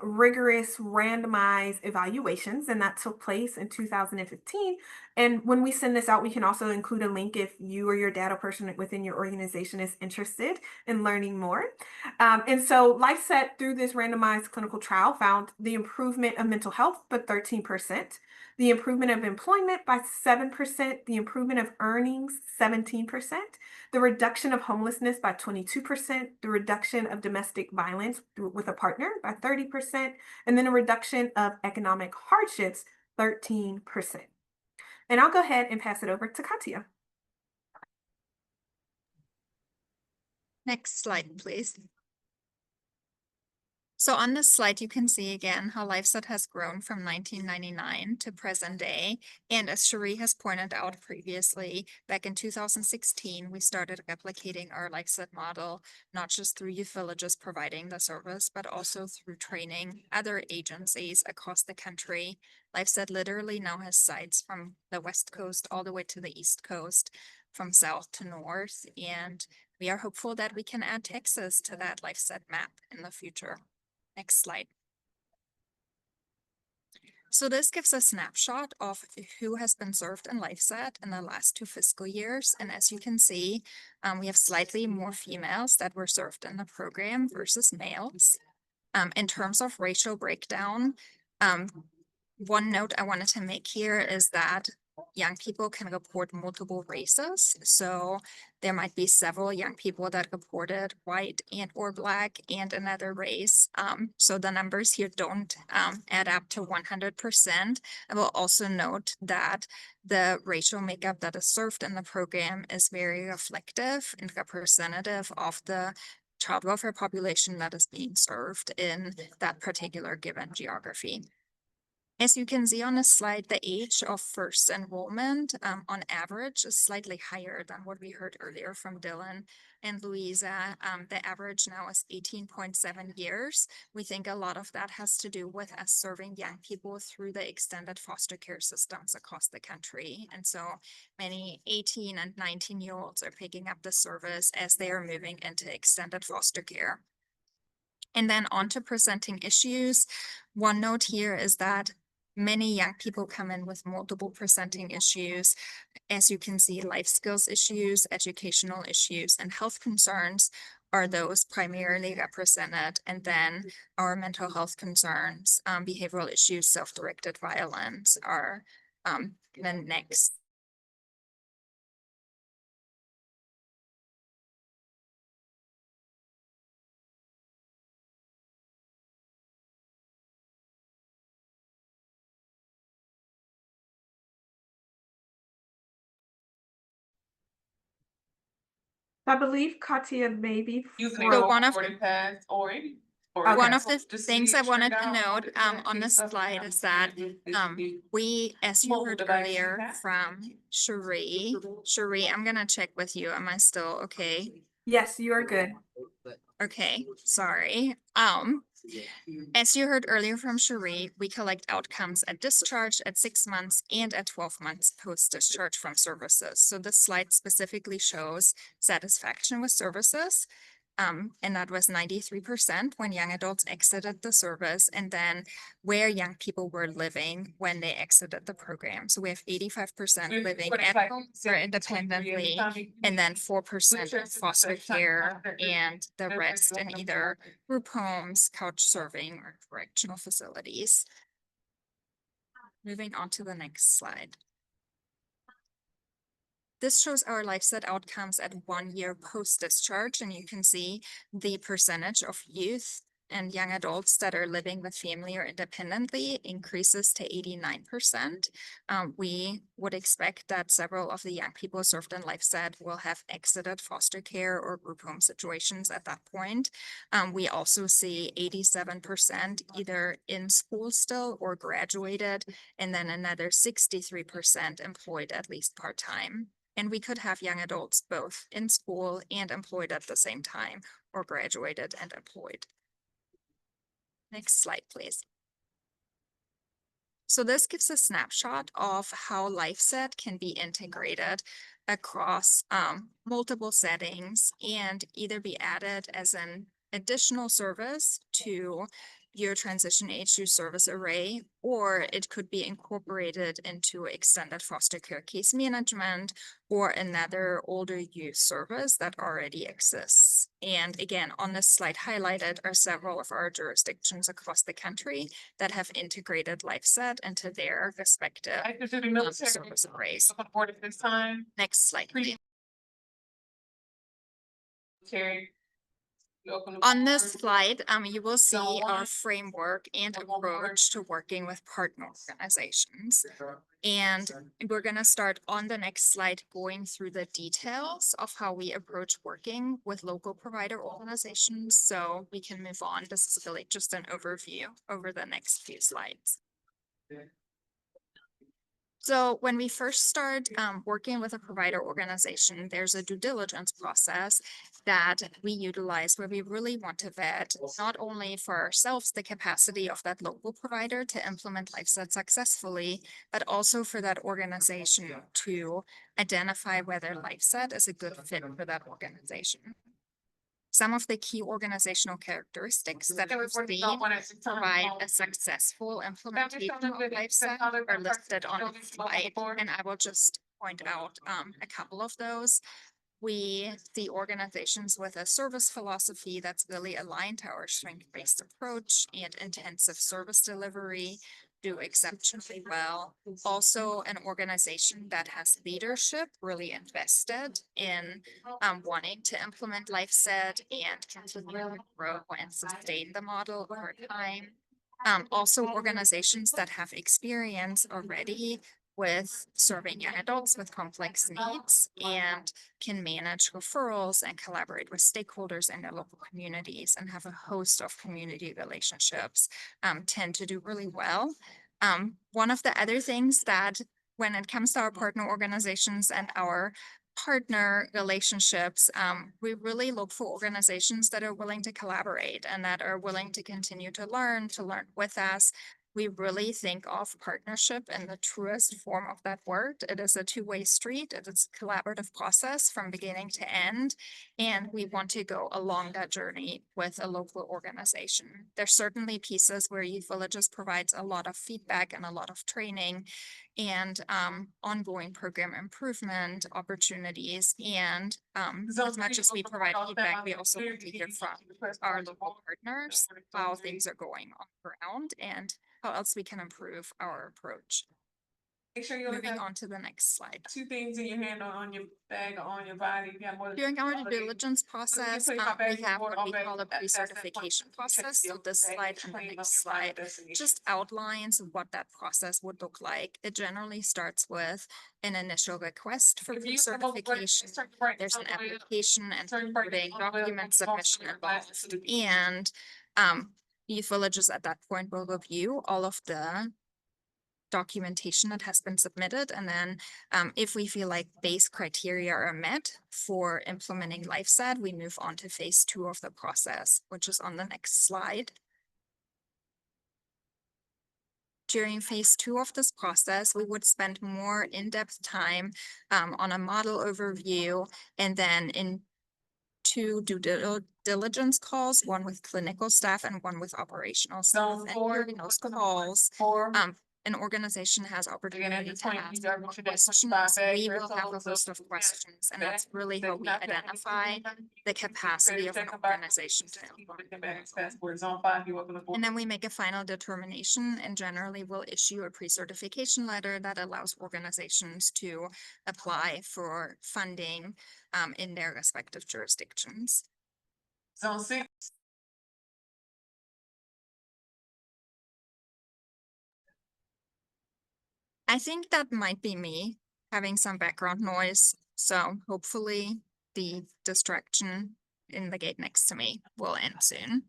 rigorous randomized evaluations, and that took place in 2015. And when we send this out, we can also include a link if you or your data person within your organization is interested in learning more. And so LifeSet, through this randomized clinical trial, found the improvement of mental health by 13%, the improvement of employment by 7%, the improvement of earnings 17%, the reduction of homelessness by 22%, the reduction of domestic violence with a partner by 30%, and then a reduction of economic hardships 13%. And I'll go ahead and pass it over to Katia. Next slide, please. So on this slide, you can see again how LifeSet has grown from 1999 to present day. And as Cherie has pointed out previously, back in 2016, we started replicating our LifeSet model, not just through youth villages providing the service, but also through training other agencies across the country. LifeSet literally now has sites from the West Coast all the way to the East Coast, from south to north. And we are hopeful that we can add Texas to that LifeSet map in the future. Next slide. So this gives a snapshot of who has been served in LifeSet in the last 2 fiscal years. And as you can see, we have slightly more females that were served in the program versus males. In terms of racial breakdown, one note I wanted to make here is that young people can report multiple races. So there might be several young people that reported white and or black and another race. So the numbers here don't add up to 100%. I will also note that the racial makeup that is served in the program is very reflective and representative of the child welfare population that is being served in that particular given geography. As you can see on the slide, the age of first enrollment on average is slightly higher than what we heard earlier from Dylan and Louisa. The average now is 18.7 years. We think a lot of that has to do with us serving young people through the extended foster care systems across the country. And so many 18 and 19-year-olds are picking up the service as they are moving into extended foster care. And then on to presenting issues. One note here is that many young people come in with multiple presenting issues. As you can see, life skills issues, educational issues, and health concerns are those primarily represented. And then our mental health concerns, behavioral issues, self-directed violence are the next. I believe Katia maybe. So one of Okay. the things I wanted to note on this slide is that we, as you heard earlier from Cherie, I'm gonna check with you. Am I still okay? Yes, you are good. Okay, sorry. As you heard earlier from Cherie, we collect outcomes at discharge, at 6 months, and at 12 months post-discharge from services. So this slide specifically shows satisfaction with services. And that was 93% when young adults exited the service, and then where young people were living when they exited the program. So we have 85% living at home or independently, and then 4% in foster care, and the rest in either group homes, couch serving, or correctional facilities. Moving on to the next slide. This shows our LifeSet outcomes at 1 year post-discharge, and you can see the percentage of youth and young adults that are living with family or independently increases to 89%. We would expect that several of the young people served in LifeSet will have exited foster care or group home situations at that point. We also see 87% either in school still or graduated, and then another 63% employed at least part-time. And we could have young adults both in school and employed at the same time, or graduated and employed. Next slide, please. So this gives a snapshot of how LifeSet can be integrated across multiple settings and either be added as an additional service to your transition age youth service array, or it could be incorporated into extended foster care case management or another older youth service that already exists. And again, on this slide highlighted are several of our jurisdictions across the country that have integrated LifeSet into their respective service arrays. Next slide, please. On this slide, you will see our framework and approach to working with partner organizations. And we're going to start on the next slide going through the details of how we approach working with local provider organizations. So we can move on. This is really just an overview over the next few slides. So when we first start working with a provider organization, there's a due diligence process that we utilize where we really want to vet not only for ourselves the capacity of that local provider to implement LifeSet successfully, but also for that organization to identify whether LifeSet is a good fit for that organization. Some of the key organizational characteristics that we've seen provide a successful implementation of LifeSet are listed on the slide, and I will just point out a couple of those. We see organizations with a service philosophy that's really aligned to our strength-based approach and intensive service delivery do exceptionally well. Also, an organization that has leadership really invested in wanting to implement LifeSet and continue to grow and sustain the model over time. Also, organizations that have experience already with serving young adults with complex needs and can manage referrals and collaborate with stakeholders in their local communities and have a host of community relationships tend to do really well. One of the other things that when it comes to our partner organizations and our partner relationships, we really look for organizations that are willing to collaborate and that are willing to continue to learn with us. We really think of partnership in the truest form of that word. It is a two-way street. It is a collaborative process from beginning to end. And we want to go along that journey with a local organization. There's certainly pieces where Youth Villages provides a lot of feedback and a lot of training and ongoing program improvement opportunities. And as much as we provide feedback, we also want to hear from our local partners how things are going on the ground and how else we can improve our approach. Make sure you Moving have on to the next slide. 2 things in your hand or on your bag or on your body. You got more than During our due 2 other things. diligence process, put my bag we have what all we back call a up. That's the pre-certification point. process. So this slide and the next slide just outlines what that process would look like. It generally starts with an initial request for pre-certification. There's an application and supporting document submission involved. And Youth Villages at that point will review all of the documentation that has been submitted. And then if we feel like base criteria are met for implementing LifeSet, we move on to phase 2 of the process, which is on the next slide. During phase 2 of this process, we would spend more in-depth time on a model overview and then in 2 due diligence calls, one with clinical staff and one with operational staff. And during those calls, an organization has opportunity to ask questions. We will have a host of questions, and that's really how we identify the capacity of an organization to implement. And then we make a final determination, and generally we'll issue a pre-certification letter that allows organizations to apply for funding in their respective jurisdictions. Zone 6. I think that might be me having some background noise, so hopefully the distraction in the gate next to me will end soon.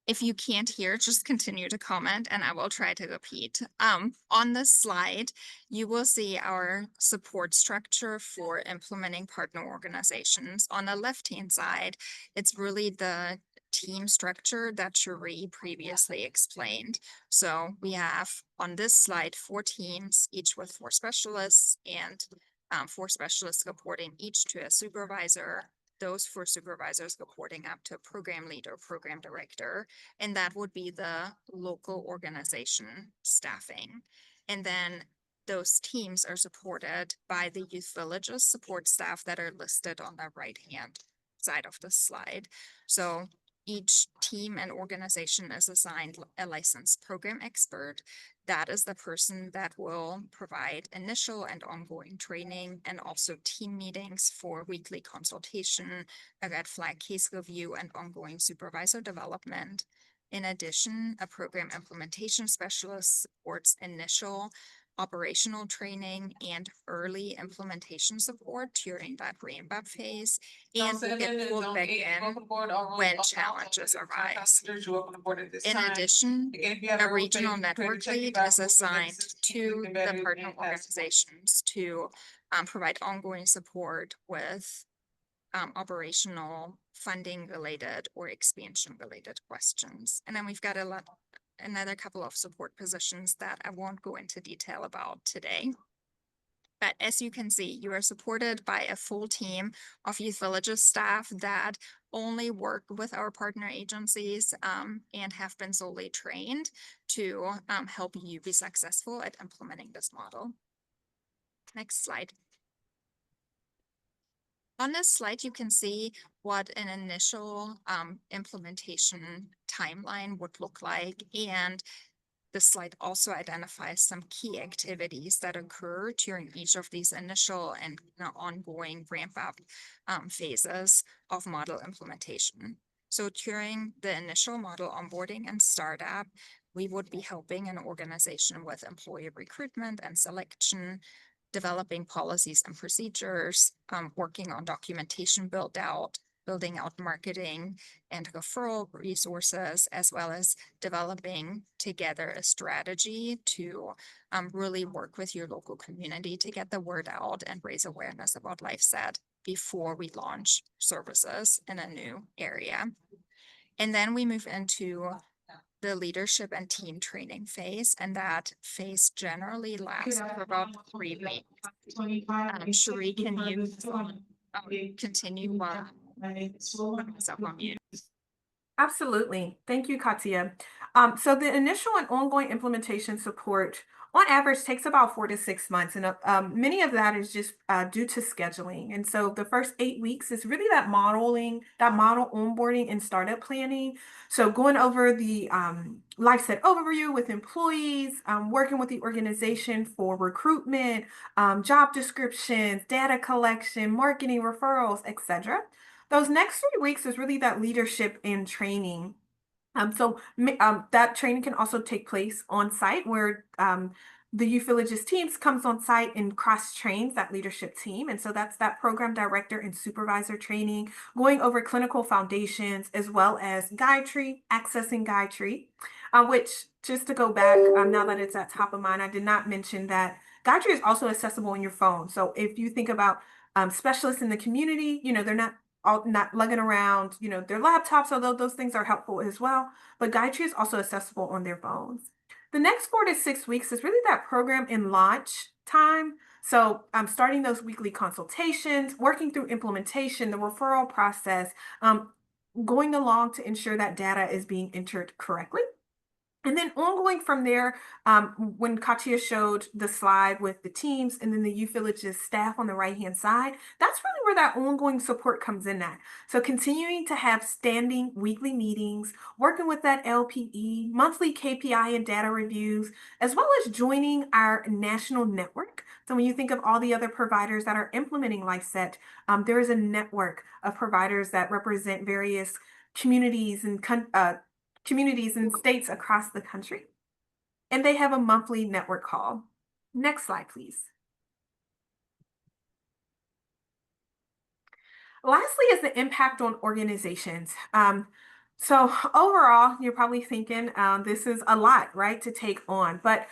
If you can't hear, just continue to comment and I will try to repeat. On this slide, you will see our support structure for implementing partner organizations. On the left-hand side, it's really the team structure that Cherie previously explained. So we have on this slide 4 teams, each with 4 specialists and 4 specialists reporting each to a supervisor. Those 4 supervisors reporting up to a program lead or program director, and that would be the local organization staffing. And then those teams are supported by the Youth Villages support staff that are listed on the right-hand side of the slide. So each team and organization is assigned a licensed program expert. That is the person that will provide initial and ongoing training and also team meetings for weekly consultation, a red flag case review, and ongoing supervisor development. In addition, a program implementation specialist supports initial operational training and early implementation support during that ramp-up phase, and will get pulled back in when challenges arise. In addition, a regional network lead is assigned to the partner organizations to provide ongoing support with operational funding related or expansion related questions. And then we've got another couple of support positions that I won't go into detail about today. But as you can see, you are supported by a full team of Youth Villages staff that only work with our partner agencies and have been solely trained to help you be successful at implementing this model. Next slide. On this slide, you can see what an initial implementation timeline would look like, and this slide also identifies some key activities that occur during each of these initial and ongoing ramp-up phases of model implementation. So during the initial model onboarding and startup, we would be helping an organization with employee recruitment and selection, developing policies and procedures, working on documentation build out, building out marketing and referral resources, as well as developing together a strategy to really work with your local community to get the word out and raise awareness about LifeSet before we launch services in a new area. And then we move into the leadership and team training phase, and that phase generally lasts for about 3 weeks. Cherie, can you continue while myself on mute? Absolutely. Thank you, Katia. So the initial and ongoing implementation support on average takes about 4 to 6 months. And many of that is just due to scheduling. And so the first 8 weeks is really that modeling, that model onboarding and startup planning. So going over the LifeSet overview with employees, working with the organization for recruitment, job descriptions, data collection, marketing, referrals, etc. Those next 3 weeks is really that leadership and training. That training can also take place on site where the Youth Villages teams comes on site and cross trains that leadership team. And so that's that program director and supervisor training, going over clinical foundations, as well as Guytree, accessing Guytree, which just to go back, now that it's at top of mind, I did not mention that Guytree is also accessible on your phone. So if you think about specialists in the community, they're not lugging around, their laptops, although those things are helpful as well. But Guytree is also accessible on their phones. The next 4 to 6 weeks is really that program and launch time. So I'm starting those weekly consultations, working through implementation, the referral process, going along to ensure that data is being entered correctly. And then ongoing from there, when Katia showed the slide with the teams and then the Youth Villages staff on the right-hand side, that's really where that ongoing support comes in at. So continuing to have standing weekly meetings, working with that LPE, monthly KPI and data reviews, as well as joining our national network. So when you think of all the other providers that are implementing LifeSet, there is a network of providers that represent various communities and states across the country. And they have a monthly network call. Next slide, please. Lastly is the impact on organizations. So overall, you're probably thinking this is a lot, right, to take on. But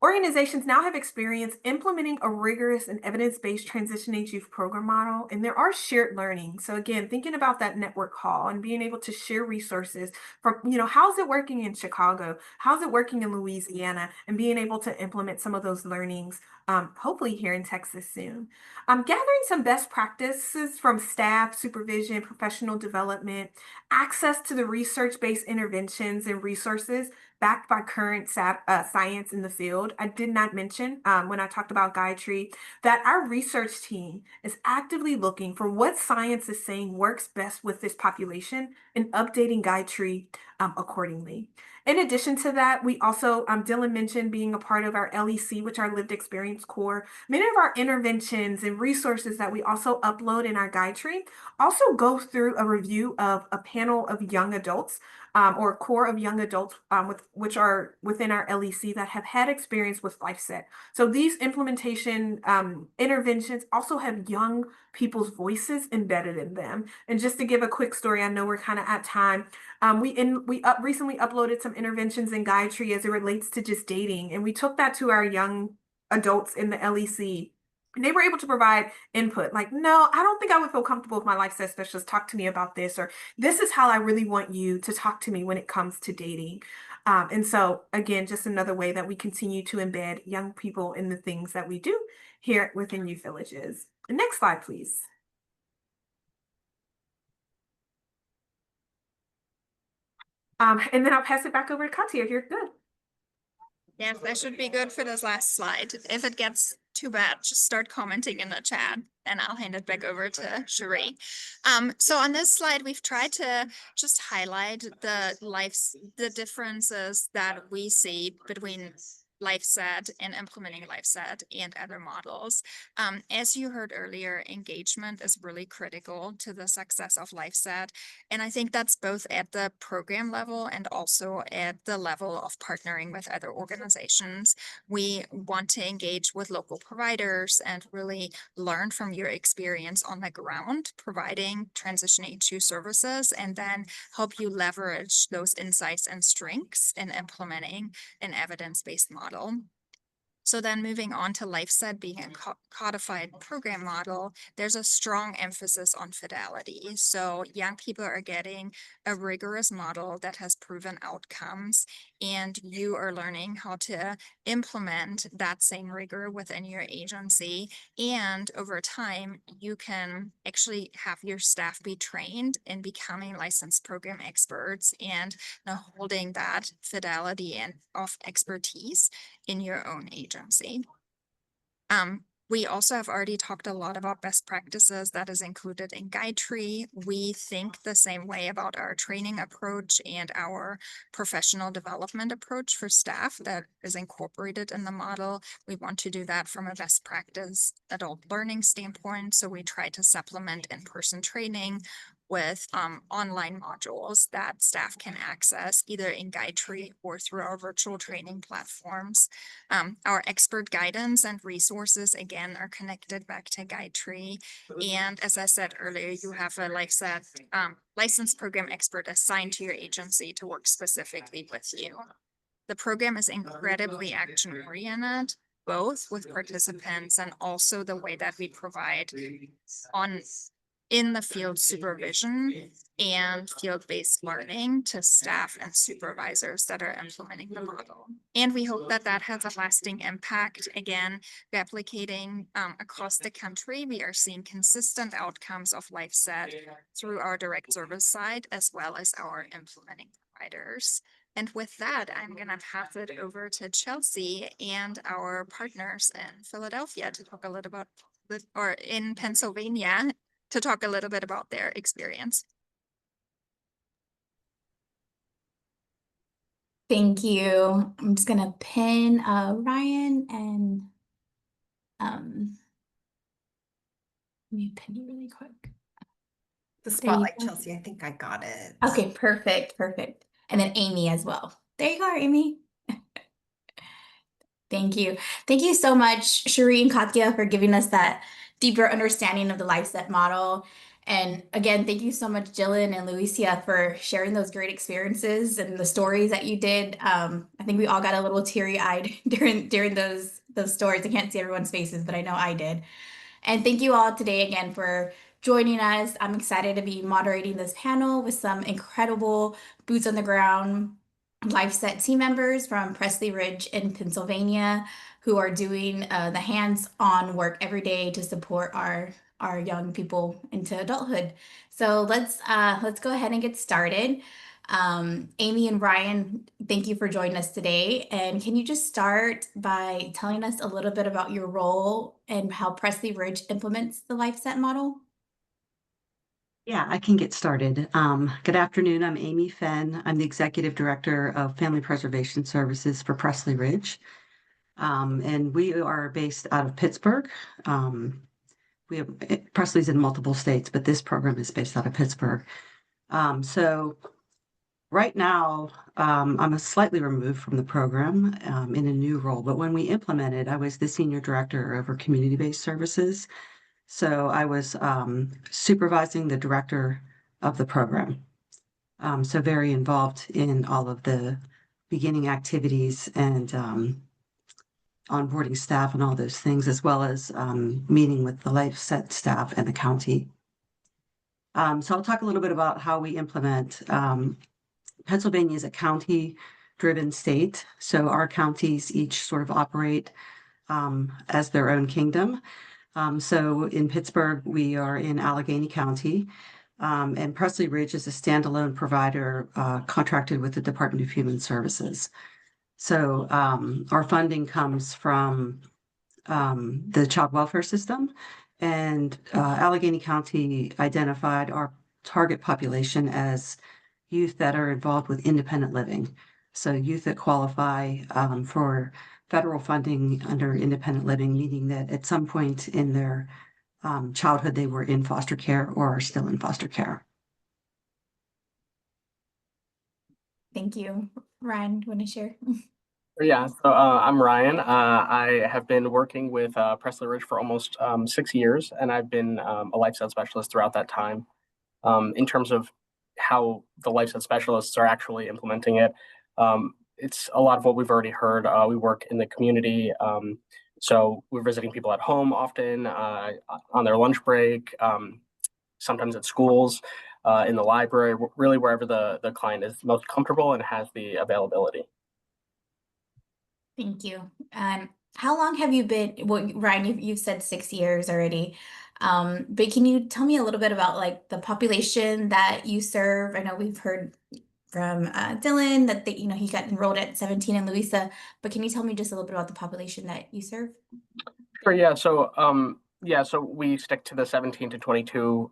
organizations now have experience implementing a rigorous and evidence-based transition age youth program model, and there are shared learning. So again, thinking about that network call and being able to share resources from, how's it working in Chicago? How's it working in Louisiana? And being able to implement some of those learnings, hopefully here in Texas soon. Gathering some best practices from staff, supervision, professional development, access to the research-based interventions and resources backed by current science in the field. I did not mention when I talked about Guytree that our research team is actively looking for what science is saying works best with this population and updating Guytree accordingly. In addition to that, we also, Dylan mentioned being a part of our LEC, which are Lived Experience Core. Many of our interventions and resources that we also upload in our Guytree also go through a review of a panel of young adults or a core of young adults which are within our LEC that have had experience with LifeSet. So these implementation interventions also have young people's voices embedded in them. And just to give a quick story, I know we're kind of at time. We recently uploaded some interventions in Guytree as it relates to just dating, and we took that to our young adults in the LEC. And they were able to provide input like, no, I don't think I would feel comfortable if my LifeSet specialist talked to me about this, or this is how I really want you to talk to me when it comes to dating. And so again, just another way that we continue to embed young people in the things that we do here within Youth Villages. Next slide, please. And then I'll pass it back over to Katia if you're good. Yes, that should be good for this last slide. If it gets too bad, just start commenting in the chat and I'll hand it back over to Cherie. So on this slide, we've tried to just highlight the differences that we see between LifeSet and implementing LifeSet and other models. As you heard earlier, engagement is really critical to the success of LifeSet. And I think that's both at the program level and also at the level of partnering with other organizations. We want to engage with local providers and really learn from your experience on the ground, providing transition H2 services, and then help you leverage those insights and strengths in implementing an evidence-based model. So then moving on to LifeSet being a codified program model, there's a strong emphasis on fidelity. So young people are getting a rigorous model that has proven outcomes, and you are learning how to implement that same rigor within your agency. And over time, you can actually have your staff be trained in becoming licensed program experts and now holding that fidelity and of expertise in your own agency. We also have already talked a lot about best practices that is included in Guidetree. We think the same way about our training approach and our professional development approach for staff that is incorporated in the model. We want to do that from a best practice adult learning standpoint. So we try to supplement in-person training with online modules that staff can access either in Guidetree or through our virtual training platforms. Our expert guidance and resources, again, are connected back to Guidetree. And as I said earlier, you have a LifeSet licensed program expert assigned to your agency to work specifically with you. The program is incredibly action-oriented, both with participants and also the way that we provide in the field supervision and field-based learning to staff and supervisors that are implementing the model. And we hope that that has a lasting impact. Again, replicating across the country, we are seeing consistent outcomes of LifeSet through our direct service side, as well as our implementing providers. And with that, I'm going to pass it over to Chelsea and our partners in Philadelphia to talk a little about, or in Pennsylvania, to talk a little bit about their experience. Thank you. I'm just gonna pin Ryan and let me pin you really quick. The There you spotlight, go. Chelsea, I think I got it. Okay, perfect. And then Amy as well. There you go, Amy. Thank you. Thank you so much, Cherie and Katya, for giving us that deeper understanding of the LifeSet model. And again, thank you so much, Jillian and Lucia, for sharing those great experiences and the stories that you did. I think we all got a little teary-eyed during those stories. I can't see everyone's faces, but I know I did. And thank you all today again for joining us. I'm excited to be moderating this panel with some incredible boots on the ground LifeSet team members from Presley Ridge in Pennsylvania who are doing the hands-on work every day to support our young people into adulthood. So let's go ahead and get started. Amy and Ryan, thank you for joining us today. And can you just start by telling us a little bit about your role and how Presley Ridge implements the LifeSet model? Yeah, I can get started. Good afternoon. I'm Amy Fenn. I'm the Executive Director of Family Preservation Services for Presley Ridge. And we are based out of Pittsburgh. Presley's in multiple states, but this program is based out of Pittsburgh. So right now, I'm slightly removed from the program in a new role, but when we implemented, I was the Senior Director over Community-Based Services. So I was supervising the director of the program. So very involved in all of the beginning activities and onboarding staff and all those things, as well as meeting with the LifeSet staff and the county. So I'll talk a little bit about how we implement. Pennsylvania is a county-driven state, so our counties each sort of operate as their own kingdom. So in Pittsburgh, we are in Allegheny County, and Presley Ridge is a standalone provider contracted with the Department of Human Services. So our funding comes from the child welfare system, and Allegheny County identified our target population as youth that are involved with independent living. So youth that qualify for federal funding under independent living, meaning that at some point in their childhood they were in foster care or are still in foster care. Thank you. Ryan, want to share? Yeah, so I'm Ryan. I have been working with Presley Ridge for almost 6 years, and I've been a LifeSet specialist throughout that time. In terms of how the LifeSet specialists are actually implementing it, it's a lot of what we've already heard. We work in the community, so we're visiting people at home often, on their lunch break, sometimes at schools, in the library, really wherever the client is most comfortable and has the availability. Thank you. How long have you been, well, Ryan, you've said 6 years already. But can you tell me a little bit about like the population that you serve? I know we've heard from Dylan that he got enrolled at 17 and Louisa, but can you tell me just a little bit about the population that you serve? Sure, yeah. So we stick to the 17 to 22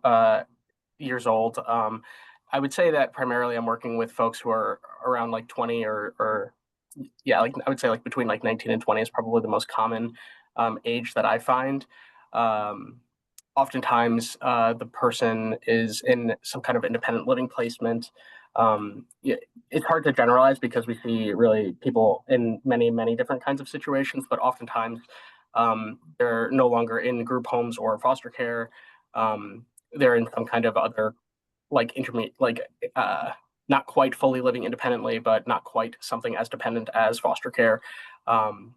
years old. I would say that primarily I'm working with folks who are around like 20 or yeah, like I would say like between like 19 and 20 is probably the most common age that I find. Um, Oftentimes, the person is in some kind of independent living placement. It's hard to generalize because we see really people in many, many different kinds of situations, but oftentimes they're no longer in group homes or foster care. They're in some kind of other like intermediate, like not quite fully living independently, but not quite something as dependent as foster care. Um,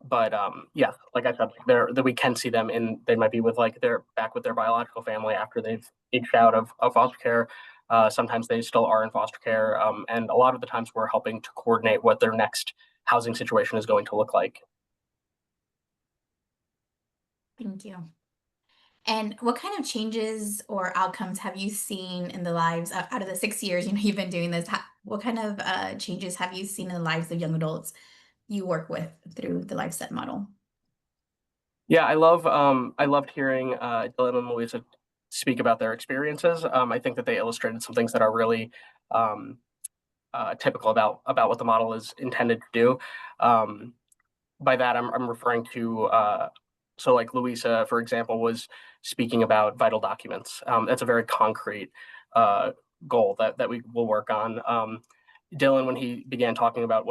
but yeah, like I said, that we can see them in. They might be with like they're back with their biological family after they've aged out of foster care. Sometimes they still are in foster care, and a lot of the times we're helping to coordinate what their next housing situation is going to look like. Thank you. And what kind of changes or outcomes have you seen in the lives out of the 6 years you've been doing this? What kind of changes have you seen in the lives of young adults you work with through the LifeSet model? Yeah, I loved hearing Dylan and Louisa speak about their experiences. I think that they illustrated some things that are really um, typical about what the model is intended to do. Um, by that, I'm referring to so like Louisa, for example, was speaking about vital documents. That's a very concrete uh, goal that we will work on. Dylan, when he began talking about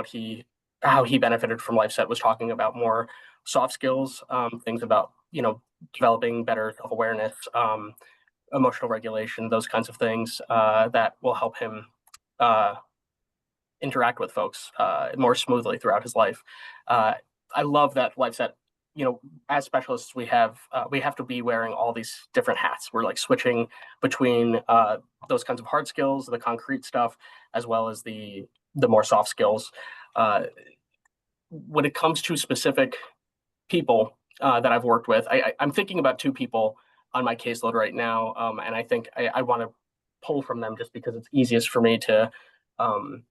how he benefited from LifeSet, was talking about more soft skills, things about developing better self-awareness, emotional regulation, those kinds of things that will help him uh, interact with folks more smoothly throughout his life. Uh, I love that LifeSet. As specialists, we have to be wearing all these different hats. We're like switching between those kinds of hard skills, the concrete stuff, as well as the more soft skills. Uh, when it comes to specific people that I've worked with, I'm thinking about two people on my caseload right now, and I think I want to pull from them just because it's easiest for me to um,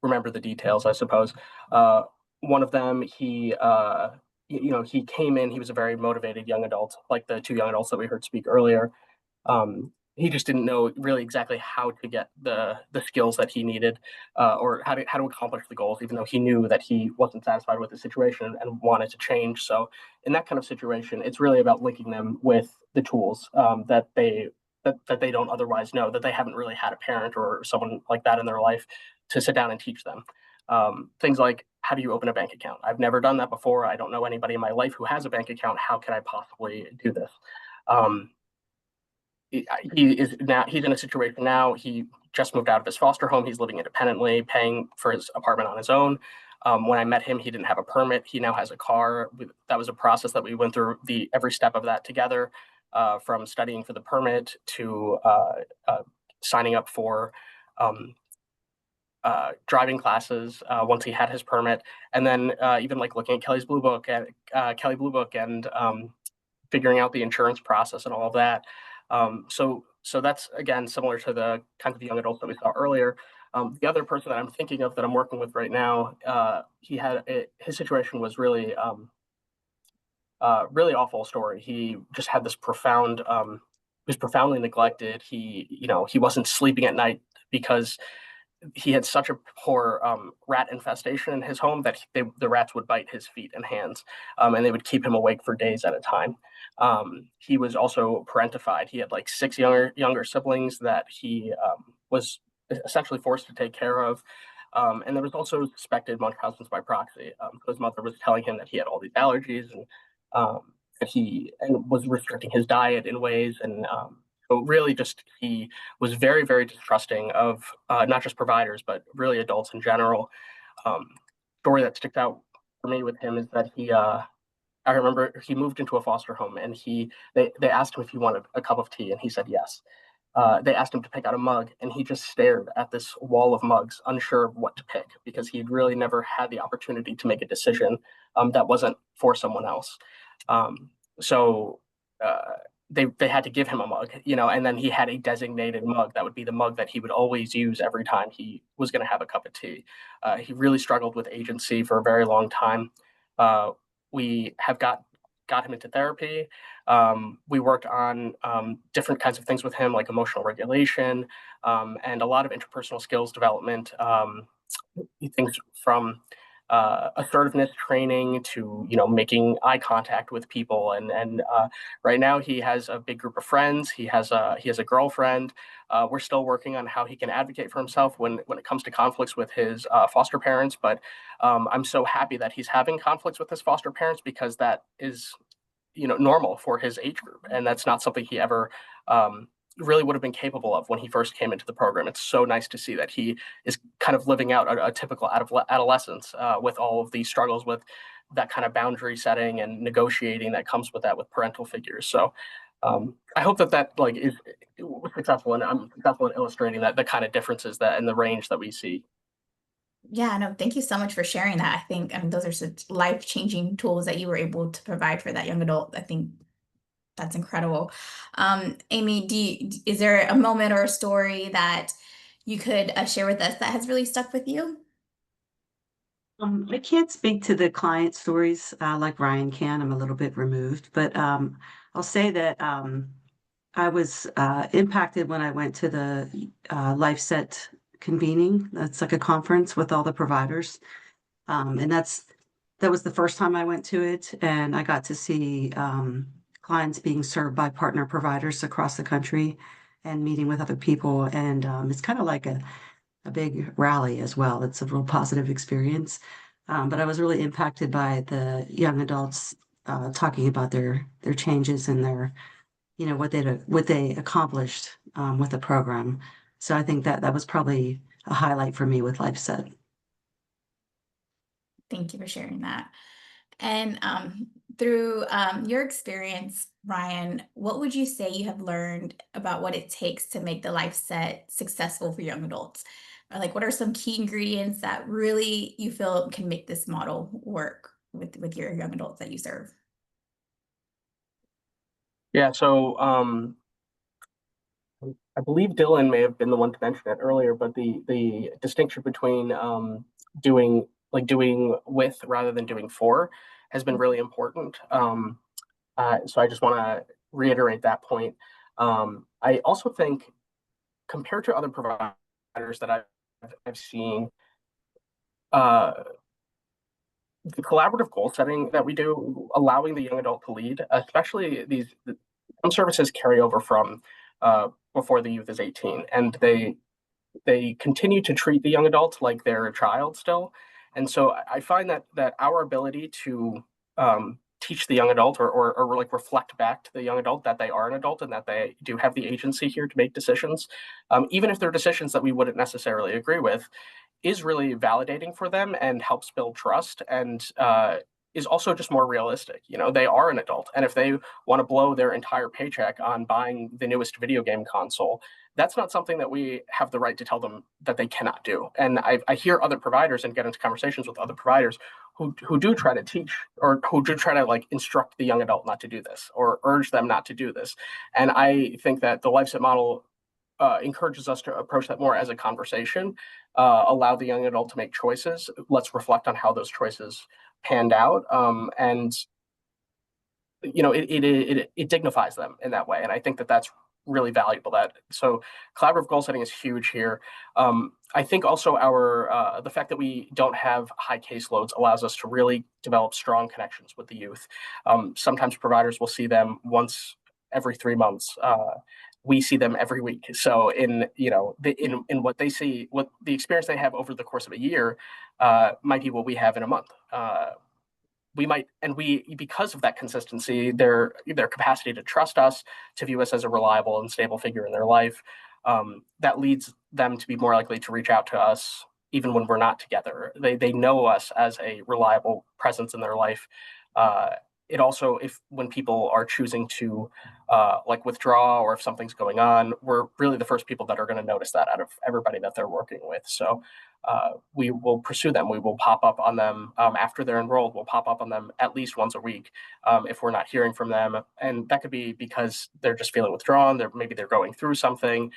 remember the details, I suppose. One of them, he came in. He was a very motivated young adult, like the two young adults that we heard speak earlier. He just didn't know really exactly how to get the skills that he needed, or how to accomplish the goals, even though he knew that he wasn't satisfied with the situation and wanted to change. So in that kind of situation, it's really about linking them with the tools that they don't otherwise know, that they haven't really had a parent or someone like that in their life to sit down and teach them. Things like, how do you open a bank account? I've never done that before. I don't know anybody in my life who has a bank account. How can I possibly do this? Um, he's in a situation now. He just moved out of his foster home. He's living independently, paying for his apartment on his own. When I met him, he didn't have a permit. He now has a car. That was a process that we went through every step of that together, from studying for the permit to signing up for um, driving classes once he had his permit, and then even like looking at Kelly Blue Book, and figuring out the insurance process and all of that. So that's again similar to the kinds of young adults that we saw earlier. The other person that I'm thinking of that I'm working with right now, his situation was really really awful story. He just had this he was profoundly neglected. He wasn't sleeping at night because he had such a poor rat infestation in his home that the rats would bite his feet and hands, and they would keep him awake for days at a time. He was also parentified. He had like six younger siblings that he was essentially forced to take care of. And there was also suspected Munchausen's by proxy. His mother was telling him that he had all these allergies and that he and was restricting his diet in ways. And so really just he was very, very distrusting of not just providers, but really adults in general. Story that sticks out for me with him is that I remember he moved into a foster home and they asked him if he wanted a cup of tea and he said yes. They asked him to pick out a mug, and he just stared at this wall of mugs, unsure of what to pick, because he'd really never had the opportunity to make a decision that wasn't for someone else. Um, so they had to give him a mug, and then he had a designated mug that would be the mug that he would always use every time he was going to have a cup of tea. He really struggled with agency for a very long time. We have got him into therapy. We worked on different kinds of things with him, like emotional regulation and a lot of interpersonal skills development. Things from assertiveness training to making eye contact with people. And right now he has a big group of friends. He has a girlfriend. We're still working on how he can advocate for himself when it comes to conflicts with his foster parents. But I'm so happy that he's having conflicts with his foster parents, because that is normal for his age group, and that's not something he ever really would have been capable of when he first came into the program. It's so nice to see that he is kind of living out a typical adolescence with all of these struggles with that kind of boundary setting and negotiating that comes with that with parental figures. So I hope that like is successful, and I'm successful in illustrating that the kind of differences that and the range that we see. Yeah, no, thank you so much for sharing that. I mean, those are such life-changing tools that you were able to provide for that young adult. I think that's incredible. Amy, is there a moment or a story that you could share with us that has really stuck with you? I can't speak to the client stories like Ryan can. I'm a little bit removed, but I'll say that I was impacted when I went to the LifeSet convening. That's like a conference with all the providers, and that was the first time I went to it, and I got to see clients being served by partner providers across the country and meeting with other people. And it's kind of like a big rally as well. It's a real positive experience. But I was really impacted by the young adults talking about their changes and their, what they accomplished with the program. So I think that was probably a highlight for me with LifeSet. Thank you for sharing that. And through your experience, Ryan, what would you say you have learned about what it takes to make the life set successful for young adults? Or like, what are some key ingredients that really you feel can make this model work with your young adults that you serve? Yeah, so I believe Dylan may have been the one to mention it earlier, but the distinction between doing with rather than doing for has been really important. So I just want to reiterate that point. I also think compared to other providers that I've seen, uh, the collaborative goal setting that we do, allowing the young adult to lead, especially some services carry over from before the youth is 18, and they continue to treat the young adult like they're a child still. And so I find that our ability to teach the young adult or like reflect back to the young adult that they are an adult and that they do have the agency here to make decisions, even if they're decisions that we wouldn't necessarily agree with, is really validating for them and helps build trust and is also just more realistic. They are an adult, and if they want to blow their entire paycheck on buying the newest video game console, that's not something that we have the right to tell them that they cannot do. And I hear other providers and get into conversations with other providers who do try to teach or who do try to like instruct the young adult not to do this or urge them not to do this. And I think that the LifeSet model encourages us to approach that more as a conversation, allow the young adult to make choices. Let's reflect on how those choices panned out, and it dignifies them in that way. And I think that that's really valuable. So collaborative goal setting is huge here. I think also the fact that we don't have high caseloads allows us to really develop strong connections with the youth. Sometimes providers will see them once every 3 months. We see them every week. So in what they see, what the experience they have over the course of a year might be what we have in a month. Because of that consistency, their capacity to trust us, to view us as a reliable and stable figure in their life, that leads them to be more likely to reach out to us even when we're not together. They know us as a reliable presence in their life. It also, when people are choosing to like withdraw, or if something's going on, we're really the first people that are going to notice that out of everybody that they're working with. So we will pursue them. We will pop up on them after they're enrolled. We'll pop up on them at least once a week if we're not hearing from them. And that could be because they're just feeling withdrawn. Maybe they're going through something.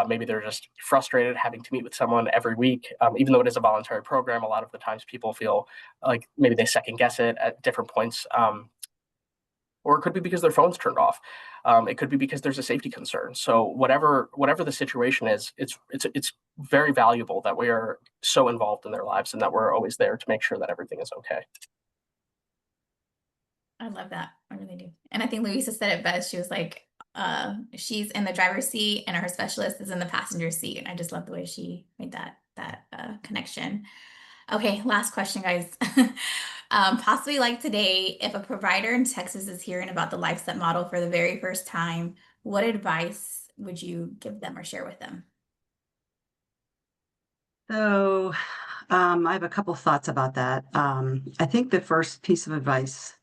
Maybe they're just frustrated having to meet with someone every week. Even though it is a voluntary program, a lot of the times people feel like maybe they second guess it at different points. Or it could be because their phone's turned off. It could be because there's a safety concern. So whatever the situation is, it's very valuable that we are so involved in their lives and that we're always there to make sure that everything is okay. I love that. I really do. And I think Louisa said it best. She was like, she's in the driver's seat and her specialist is in the passenger seat. And I just love the way she made that connection. Okay, last question, guys. Possibly like today, if a provider in Texas is hearing about the LifeSet model for the very first time, what advice would you give them or share with them? So I have a couple thoughts about that. I think the first piece of advice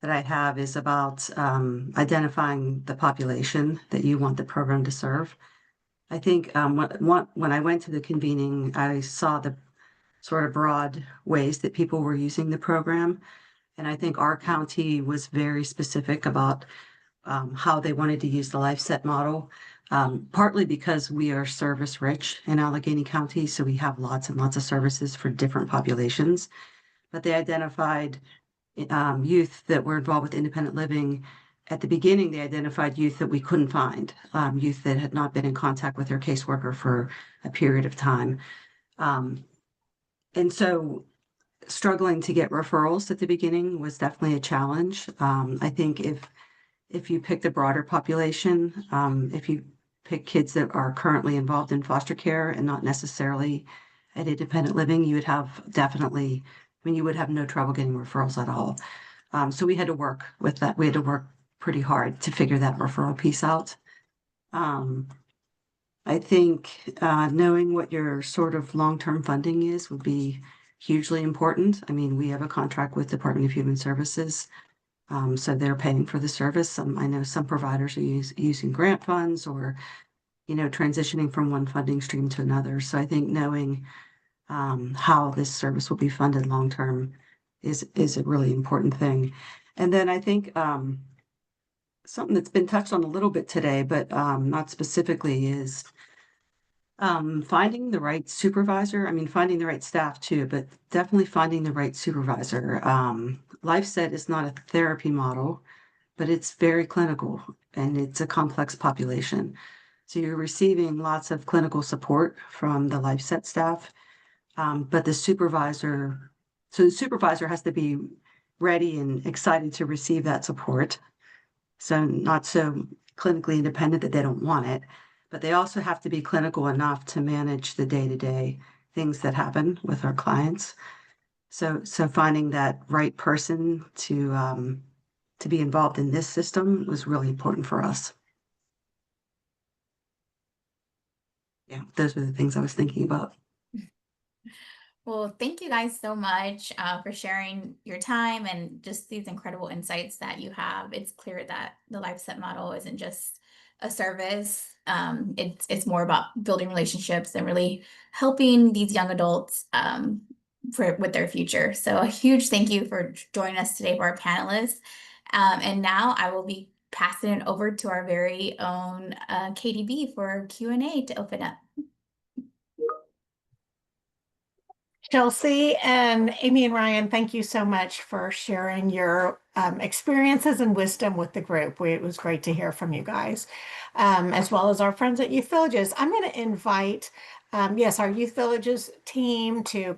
that I have is about identifying the population that you want the program to serve. I think when I went to the convening, I saw the sort of broad ways that people were using the program. And I think our county was very specific about how they wanted to use the LifeSet model, partly because we are service rich in Allegheny County, so we have lots and lots of services for different populations. But they identified youth that were involved with independent living. At the beginning, they identified youth that we couldn't find, youth that had not been in contact with their caseworker for a period of time. And so struggling to get referrals at the beginning was definitely a challenge. I think if you pick the broader population, if you pick kids that are currently involved in foster care and not necessarily at independent living, you would have you would have no trouble getting referrals at all. So we had to work with that. We had to work pretty hard to figure that referral piece out. I think knowing what your sort of long-term funding is would be hugely important. I mean, we have a contract with Department of Human Services, so they're paying for the service. I know some providers are using grant funds or, transitioning from one funding stream to another. So I think knowing how this service will be funded long-term is a really important thing. And then I think something that's been touched on a little bit today, but not specifically, is finding the right supervisor. I mean, finding the right staff too, but definitely finding the right supervisor. LifeSet is not a therapy model, but it's very clinical and it's a complex population. So you're receiving lots of clinical support from the LifeSet staff, but the supervisor has to be ready and excited to receive that support. So not so clinically independent that they don't want it, but they also have to be clinical enough to manage the day-to-day things that happen with our clients. So finding that right person to be involved in this system was really important for us. Yeah, those were the things I was thinking about. Well, thank you guys so much for sharing your time and just these incredible insights that you have. It's clear that the LifeSet model isn't just a service. It's more about building relationships and really helping these young adults with their future. So a huge thank you for joining us today for our panelists. And now I will be passing it over to our very own KDB for Q&A to open up. Chelsea and Amy and Ryan, thank you so much for sharing your experiences and wisdom with the group. It was great to hear from you guys, as well as our friends at Youth Villages. I'm going to invite, yes, our Youth Villages team to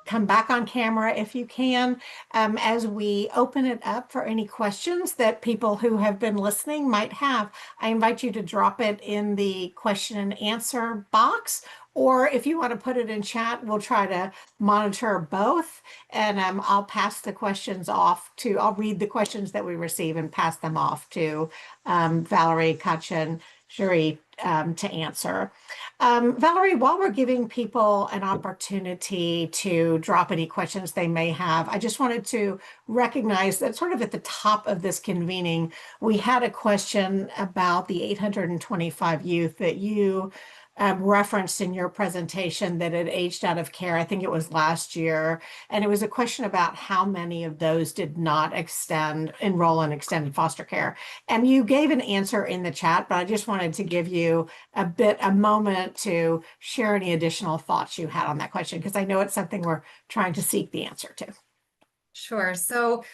come back on camera if you can, as we open it up for any questions that people who have been listening might have. I invite you to drop it in the question and answer box, or if you want to put it in chat, we'll try to monitor both. And I'll pass the questions off to, I'll read the questions that we receive and pass them off to Valerie, Katja, and Cherie to answer. Valerie, while we're giving people an opportunity to drop any questions they may have, I just wanted to recognize that sort of at the top of this convening, we had a question about the 825 youth that you referenced in your presentation that had aged out of care. I think it was last year. And it was a question about how many of those did not enroll in extended foster care. And you gave an answer in the chat, but I just wanted to give you a moment to share any additional thoughts you had on that question, because I know it's something we're trying to seek the answer to. Sure. So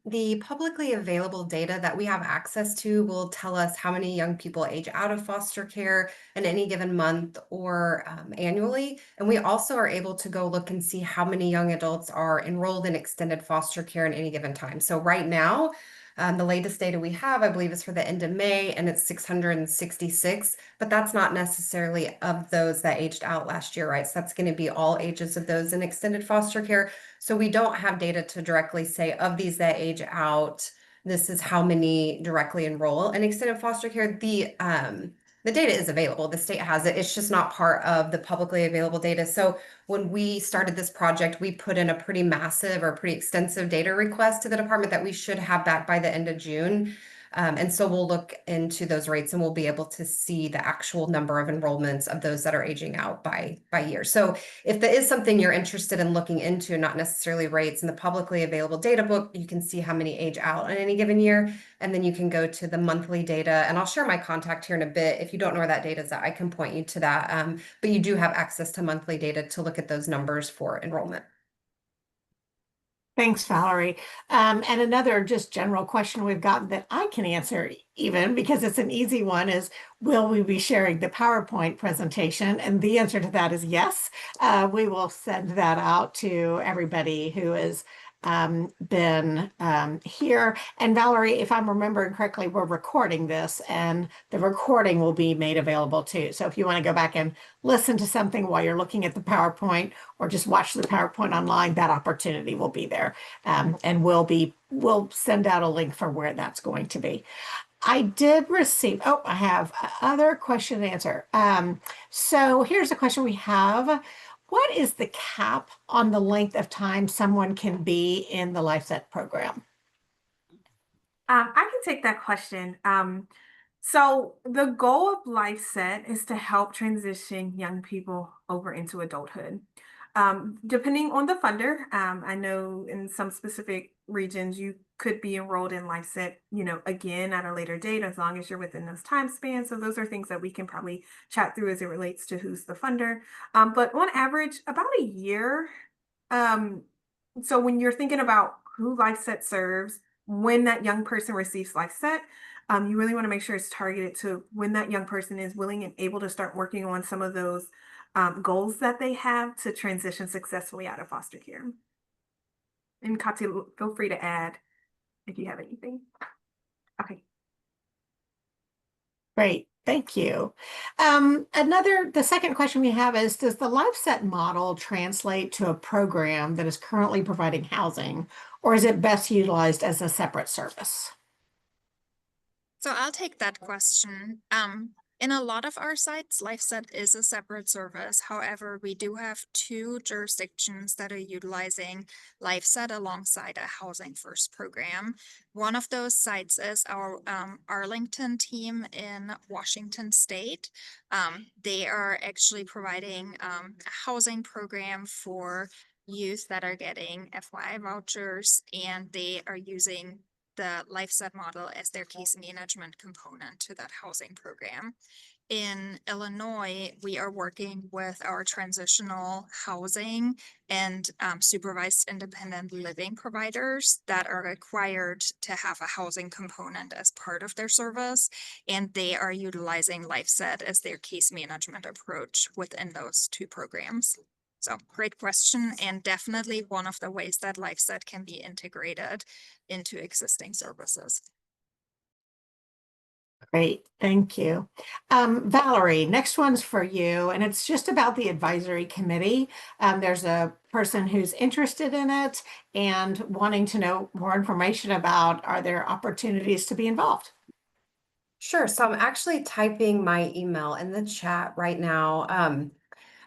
the publicly available data that we have access to will tell us how many young people age out of foster care in any given month or annually. And we also are able to go look and see how many young adults are enrolled in extended foster care in any given time. So right now, the latest data we have, I believe, is for the end of May, and it's 666, but that's not necessarily of those that aged out last year, right? So that's going to be all ages of those in extended foster care. So we don't have data to directly say of these that age out, this is how many directly enroll in extended foster care. The data is available. The state has it. It's just not part of the publicly available data. So when we started this project, we put in a pretty massive or pretty extensive data request to the department that we should have back by the end of June. And so we'll look into those rates and we'll be able to see the actual number of enrollments of those that are aging out by year. So if that is something you're interested in looking into, not necessarily rates, in the publicly available data book, you can see how many age out in any given year. And then you can go to the monthly data, and I'll share my contact here in a bit. If you don't know where that data is at, I can point you to that. But you do have access to monthly data to look at those numbers for enrollment. Thanks, Valerie. And another just general question we've gotten that I can answer even because it's an easy one is, will we be sharing the PowerPoint presentation? And the answer to that is yes. We will send that out to everybody who has been here. And Valerie, if I'm remembering correctly, we're recording this and the recording will be made available too. So if you want to go back and listen to something while you're looking at the PowerPoint or just watch the PowerPoint online, that opportunity will be there. And we'll send out a link for where that's going to be. I did receive, I have other question and answer. So here's a question we have. What is the cap on the length of time someone can be in the LifeSet program? I can take that question. So the goal of LifeSet is to help transition young people over into adulthood. Depending on the funder, I know in some specific regions you could be enrolled in LifeSet, again at a later date, as long as you're within those time spans. So those are things that we can probably chat through as it relates to who's the funder. But on average, about a year. So when you're thinking about who LifeSet serves, when that young person receives LifeSet, you really want to make sure it's targeted to when that young person is willing and able to start working on some of those goals that they have to transition successfully out of foster care. And Katya, feel free to add if you have anything. Okay. Great, thank you. The second question we have is, does the LifeSet model translate to a program that is currently providing housing, or is it best utilized as a separate service? So I'll take that question. In a lot of our sites, LifeSet is a separate service. However, we do have 2 jurisdictions that are utilizing LifeSet alongside a Housing First program. One of those sites is our Arlington team in Washington State. They are actually providing a housing program for youth that are getting FYI vouchers, and they are using the LifeSet model as their case management component to that housing program. in Illinois, we are working with our transitional housing and supervised independent living providers that are required to have a housing component as part of their service. And they are utilizing LifeSet as their case management approach within those two programs. So great question, and definitely one of the ways that LifeSet can be integrated into existing services. Great, thank you. Valerie, next one's for you, and it's just about the advisory committee. There's a person who's interested in it and wanting to know more information about, are there opportunities to be involved? Sure. So I'm actually typing my email in the chat right now.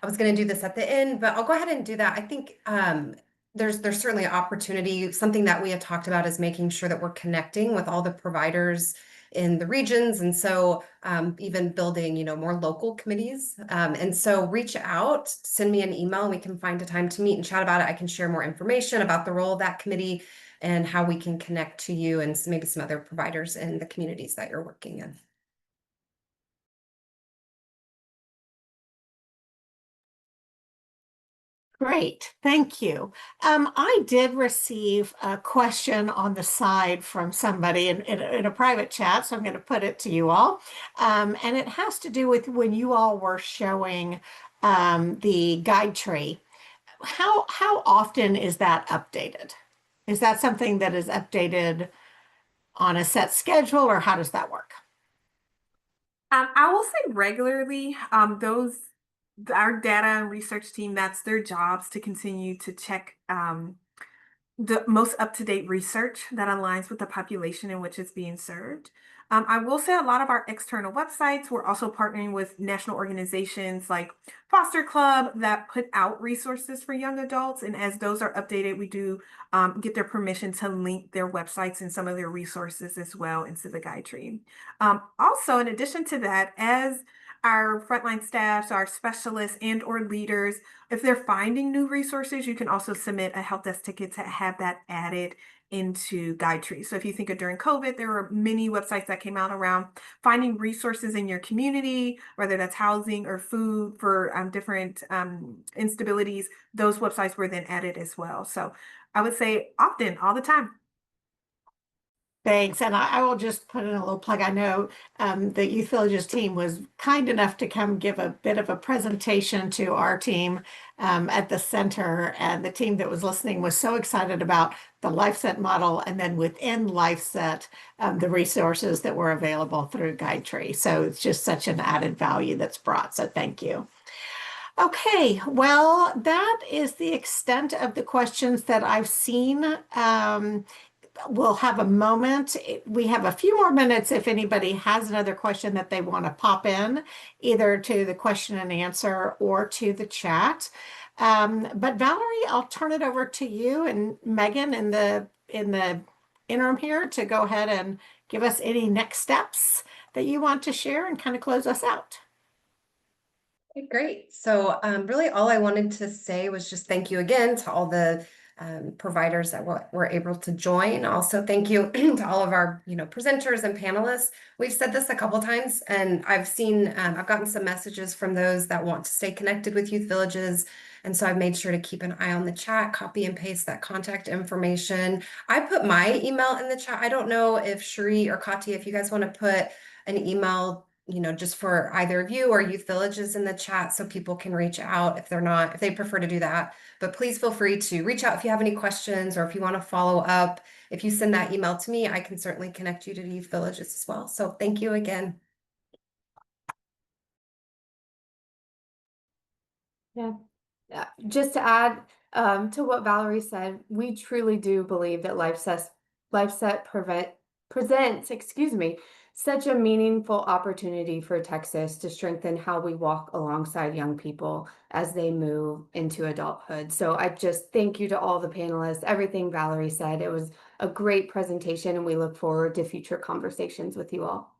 I was going to do this at the end, but I'll go ahead and do that. I think there's certainly an opportunity. Something that we had talked about is making sure that we're connecting with all the providers in the regions, and so even building, more local committees. And so reach out, send me an email, and we can find a time to meet and chat about it. I can share more information about the role of that committee and how we can connect to you and maybe some other providers in the communities that you're working in. Great, thank you. I did receive a question on the side from somebody in a private chat, so I'm going to put it to you all. And it has to do with when you all were showing the guide tree. How often is that updated? Is that something that is updated on a set schedule, or how does that work? I will say regularly, our data and research team, that's their jobs to continue to check the most up-to-date research that aligns with the population in which it's being served. I will say a lot of our external websites, we're also partnering with national organizations like Foster Club that put out resources for young adults. And as those are updated, we do get their permission to link their websites and some of their resources as well into the guide tree. Also, in addition to that, as our frontline staffs, our specialists and or leaders, if they're finding new resources, you can also submit a help desk ticket to have that added into Guidetree. So if you think of during COVID, there were many websites that came out around finding resources in your community, whether that's housing or food for different instabilities. Those websites were then added as well. So I would say often, all the time. Thanks. And I will just put in a little plug. I know the Youth Villages team was kind enough to come give a bit of a presentation to our team at the center. And the team that was listening was so excited about the LifeSet model, and then within LifeSet, the resources that were available through Guidetree. So it's just such an added value that's brought. So thank you. Okay, well, that is the extent of the questions that I've seen. We'll have a moment. We have a few more minutes if anybody has another question that they want to pop in, either to the question and answer or to the chat. But Valerie, I'll turn it over to you and Megan in the interim here to go ahead and give us any next steps that you want to share and kind of close us out. Okay, great. So really all I wanted to say was just thank you again to all the providers that were able to join. Also, thank you to all of our presenters and panelists. We've said this a couple times, and I've gotten some messages from those that want to stay connected with Youth Villages. And so I've made sure to keep an eye on the chat, copy and paste that contact information. I put my email in the chat. I don't know if Cherie or Katia, if you guys want to put an email just for either of you or Youth Villages in the chat so people can reach out if they prefer to do that. But please feel free to reach out if you have any questions or if you want to follow up. If you send that email to me, I can certainly connect you to Youth Villages as well. So thank you again. Yeah. Just to add to what Valerie said, we truly do believe that LifeSet presents, such a meaningful opportunity for Texas to strengthen how we walk alongside young people as they move into adulthood. So I just thank you to all the panelists, everything Valerie said. It was a great presentation, and we look forward to future conversations with you all.